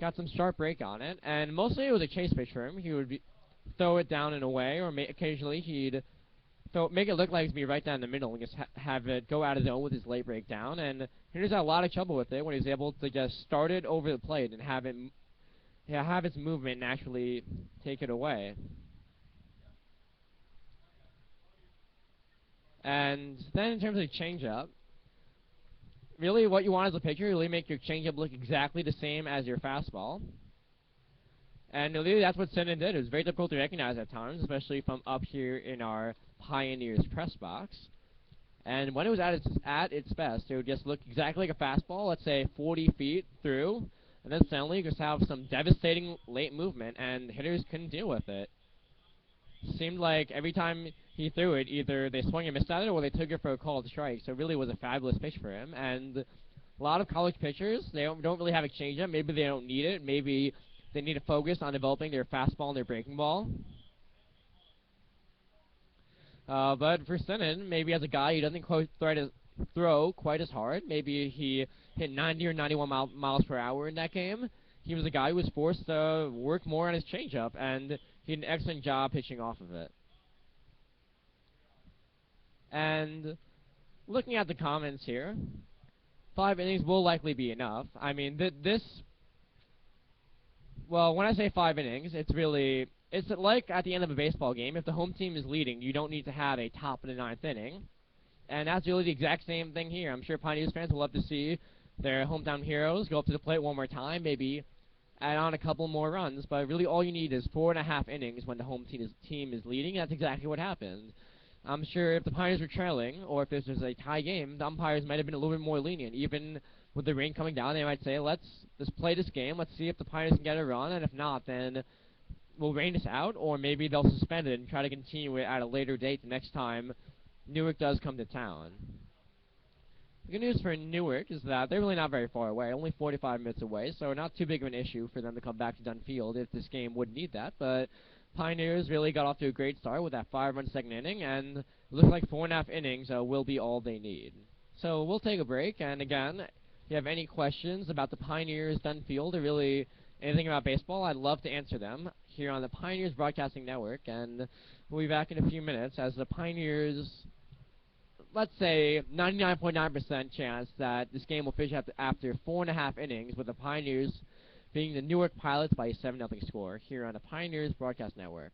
got some sharp break on it. And mostly it was a chase pitch for him. He would throw it down and away, or occasionally he'd So make it look like it's be right down the middle and just have it go out of zone with his late breakdown. And Hitter's had a lot of trouble with it when he's able to just start it over the plate and have it, yeah, have its movement naturally take it away. And then in terms of changeup, really what you want as a pitcher, really make your changeup look exactly the same as your fastball. And really that's what Sinan did. It was very difficult to recognize at times, especially from up here in our Pioneers press box. And when it was at its best, it would just look exactly like a fastball, let's say 40 feet through, and then suddenly just have some devastating late movement, and hitters couldn't deal with it. Seemed like every time he threw it, either they swung and missed at it, or they took it for a called strike. So it really was a fabulous pitch for him. And a lot of college pitchers, they don't really have a changeup. Maybe they don't need it. Maybe they need to focus on developing their fastball and their breaking ball. But for Sinan, maybe as a guy who doesn't quite throw quite as hard, maybe he hit 90 or 91 miles per hour in that game. He was a guy who was forced to work more on his changeup, and he did an excellent job pitching off of it. And looking at the comments here, 5 innings will likely be enough. I mean, well, when I say 5 innings, it's like at the end of a baseball game. If the home team is leading, you don't need to have a top of the ninth inning. And that's really the exact same thing here. I'm sure Pioneers fans will love to see their hometown heroes go up to the plate one more time, maybe add on a couple more runs. But really, all you need is 4.5 innings when the home team is leading. And that's exactly what happened. I'm sure if the Pioneers were trailing, or if this was a tie game, the umpires might have been a little bit more lenient. Even with the rain coming down, they might say, let's just play this game. Let's see if the Pioneers can get a run, and if not, then we'll rain this out, or maybe they'll suspend it and try to continue it at a later date the next time Newark does come to town. The good news for Newark is that they're really not very far away, only 45 minutes away, so not too big of an issue for them to come back to Dunn Field if this game would need that. But Pioneers really got off to a great start with that 5-run second inning, and it looks like 4.5 innings will be all they need. So we'll take a break, and again, if you have any questions about the Pioneers Dunn Field or really anything about baseball, I'd love to answer them here on the Pioneers Broadcasting Network, and we'll be back in a few minutes as the Pioneers, let's say 99.9% chance that this game will finish after 4.5 innings, with the Pioneers being the Newark Pilots by a 7-0 score here on the Pioneers Broadcast Network.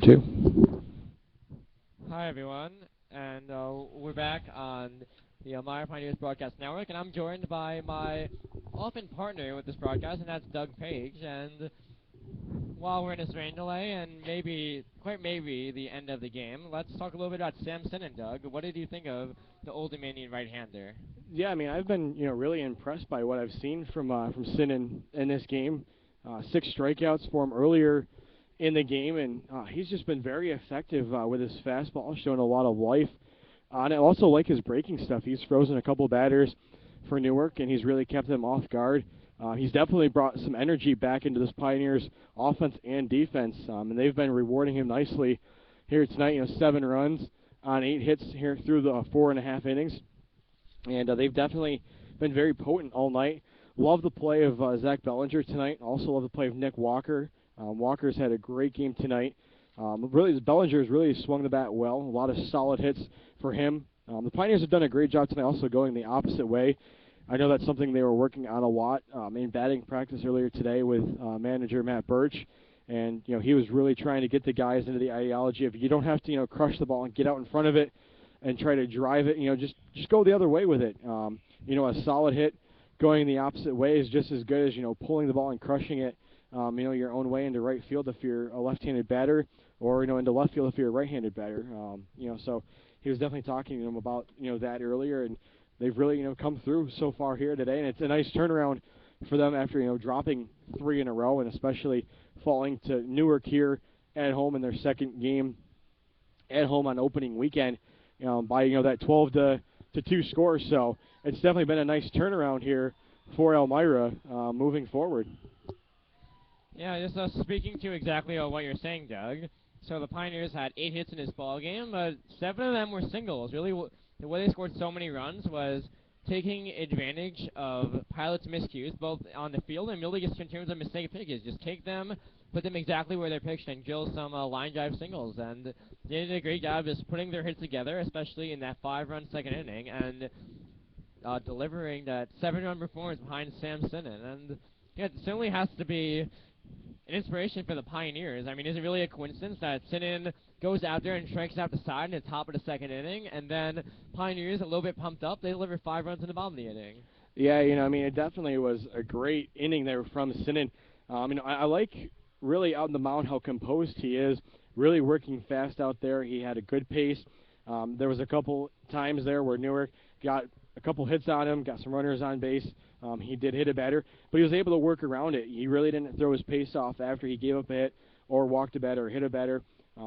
2. Hi, everyone, and we're back on the Elmira Pioneers Broadcast Network, and I'm joined by my often partner with this broadcast, and that's Doug Page. And while we're in this rain delay, and quite maybe, the end of the game, let's talk a little bit about Sam Sinnen, Doug. What did you think of the Old Dominion right-hander? Yeah, I mean, I've been really impressed by what I've seen from Sinan in this game. 6 strikeouts for him earlier in the game, and he's just been very effective with his fastball, showing a lot of life. And I also like his breaking stuff. He's frozen a couple batters for Newark, and he's really kept them off guard. He's definitely brought some energy back into this Pioneers offense and defense, and they've been rewarding him nicely here tonight. 7 runs on 8 hits here through the 4.5 innings, and they've definitely been very potent all night. Love the play of Zach Bellinger tonight. Also love the play of Nick Walker. Walker's had a great game tonight. Really, Bellinger's really swung the bat well. A lot of solid hits for him. The Pioneers have done a great job tonight, also going the opposite way. I know that's something they were working on a lot in batting practice earlier today with manager Matt Birch, and he was really trying to get the guys into the ideology of you don't have to crush the ball and get out in front of it and try to drive it. Just go the other way with it. A solid hit going the opposite way is just as good as pulling the ball and crushing it. Your own way into right field if you're a left-handed batter, or into left field if you're a right-handed batter. So he was definitely talking to them about that earlier, and they've really come through so far here today, and it's a nice turnaround for them after dropping 3 in a row, and especially falling to Newark here at home in their second game at home on opening weekend by that 12-2 score. So it's definitely been a nice turnaround here for Elmira moving forward. Yeah, just speaking to exactly what you're saying, Doug. So the Pioneers had 8 hits in this ball game, but 7 of them were singles. Really, the way they scored so many runs was taking advantage of pilots' miscues, both on the field and really just in terms of mistake pitches. Just take them, put them exactly where they're pitched, and drill some line drive singles. And they did a great job just putting their hits together, especially in that 5-run second inning, and delivering that 7-run performance behind Sam Sinnen. And yeah, it certainly has to be an inspiration for the Pioneers. I mean, is it really a coincidence that Sinnen goes out there and strikes out the side in the top of the second inning, and then Pioneers, a little bit pumped up, they deliver 5 runs in the bottom of the inning? Yeah, it definitely was a great inning there from Sinnen. I like really out on the mound how composed he is, really working fast out there. He had a good pace. There was a couple times there where Newark got a couple hits on him, got some runners on base. He did hit a batter, but he was able to work around it. He really didn't throw his pace off after he gave up a hit or walked a batter or hit a batter.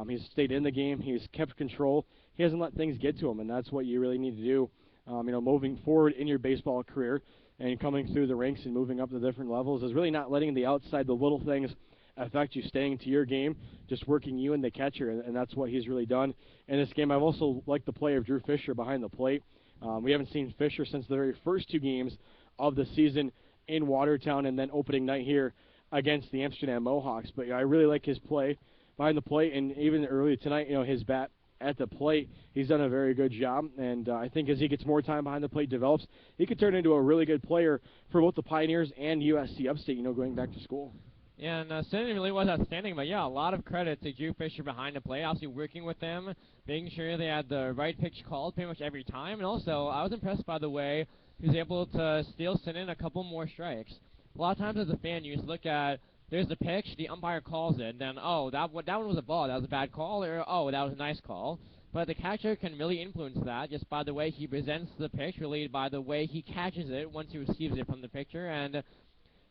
He's stayed in the game. He's kept control. He hasn't let things get to him, and that's what you really need to do, moving forward in your baseball career and coming through the ranks and moving up to different levels is really not letting the outside, the little things affect you, staying to your game, just working you and the catcher, and that's what he's really done in this game. I've also liked the play of Drew Fisher behind the plate. We haven't seen Fisher since the very first 2 games of the season in Watertown and then opening night here against the Amsterdam Mohawks. But I really like his play behind the plate, and even earlier tonight, his bat at the plate, he's done a very good job. And I think as he gets more time behind the plate, develops, he could turn into a really good player for both the Pioneers and USC Upstate, going back to school. Yeah, and Sinnen really was outstanding, but yeah, a lot of credit to Drew Fisher behind the plate, obviously working with them, making sure they had the right pitch called pretty much every time, and also, I was impressed by the way he was able to steal Sinnen a couple more strikes. A lot of times as a fan, you just look at, there's the pitch, the umpire calls it, and then, oh, that one was a ball, that was a bad call, or, oh, that was a nice call. But the catcher can really influence that just by the way he presents the pitch, really by the way he catches it once he receives it from the pitcher, and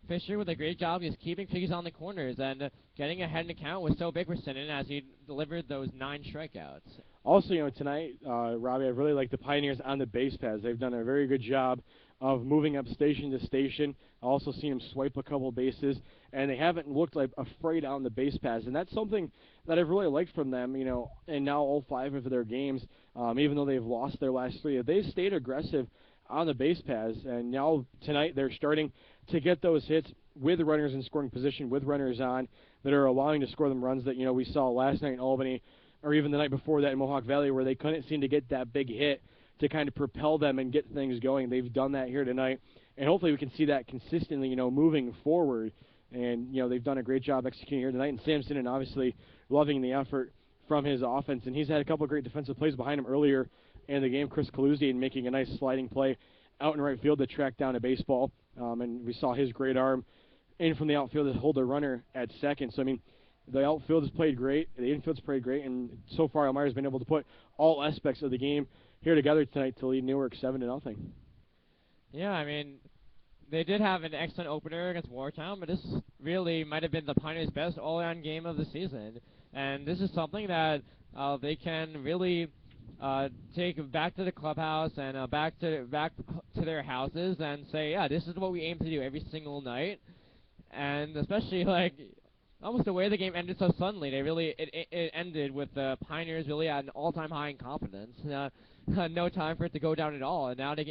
Fisher with a great job just keeping pitches on the corners, and getting ahead in the count was so big for Sinnen as he delivered those 9 strikeouts. Also, tonight, Robbie, I really like the Pioneers on the base paths. They've done a very good job of moving up station to station. I also seen them swipe a couple bases, and they haven't looked like afraid out on the base paths, and that's something that I've really liked from them, and now all 5 of their games, even though they've lost their last 3, they've stayed aggressive on the base paths, and now tonight they're starting to get those hits with runners in scoring position, with runners on, that are allowing to score them runs that, we saw last night in Albany, or even the night before that in Mohawk Valley, where they couldn't seem to get that big hit to kind of propel them and get things going. They've done that here tonight, and hopefully we can see that consistently, moving forward. And, they've done a great job executing here tonight. And Samson, and obviously loving the effort from his offense. And he's had a couple of great defensive plays behind him earlier in the game. Chris Kaluzian making a nice sliding play out in right field to track down a baseball. And we saw his great arm in from the outfield to hold the runner at second. So, I mean, the outfield has played great. The infield's played great. And so far, Elmira has been able to put all aspects of the game here together tonight to lead Newark 7-0. Yeah, I mean, they did have an excellent opener against Wartown, but this really might have been the Pioneers' best all-around game of the season. And this is something that they can really take back to the clubhouse and back to their houses and say, yeah, this is what we aim to do every single night. And especially like almost the way the game ended so suddenly, it ended with the Pioneers really at an all-time high in confidence. No time for it to go down at all, and now they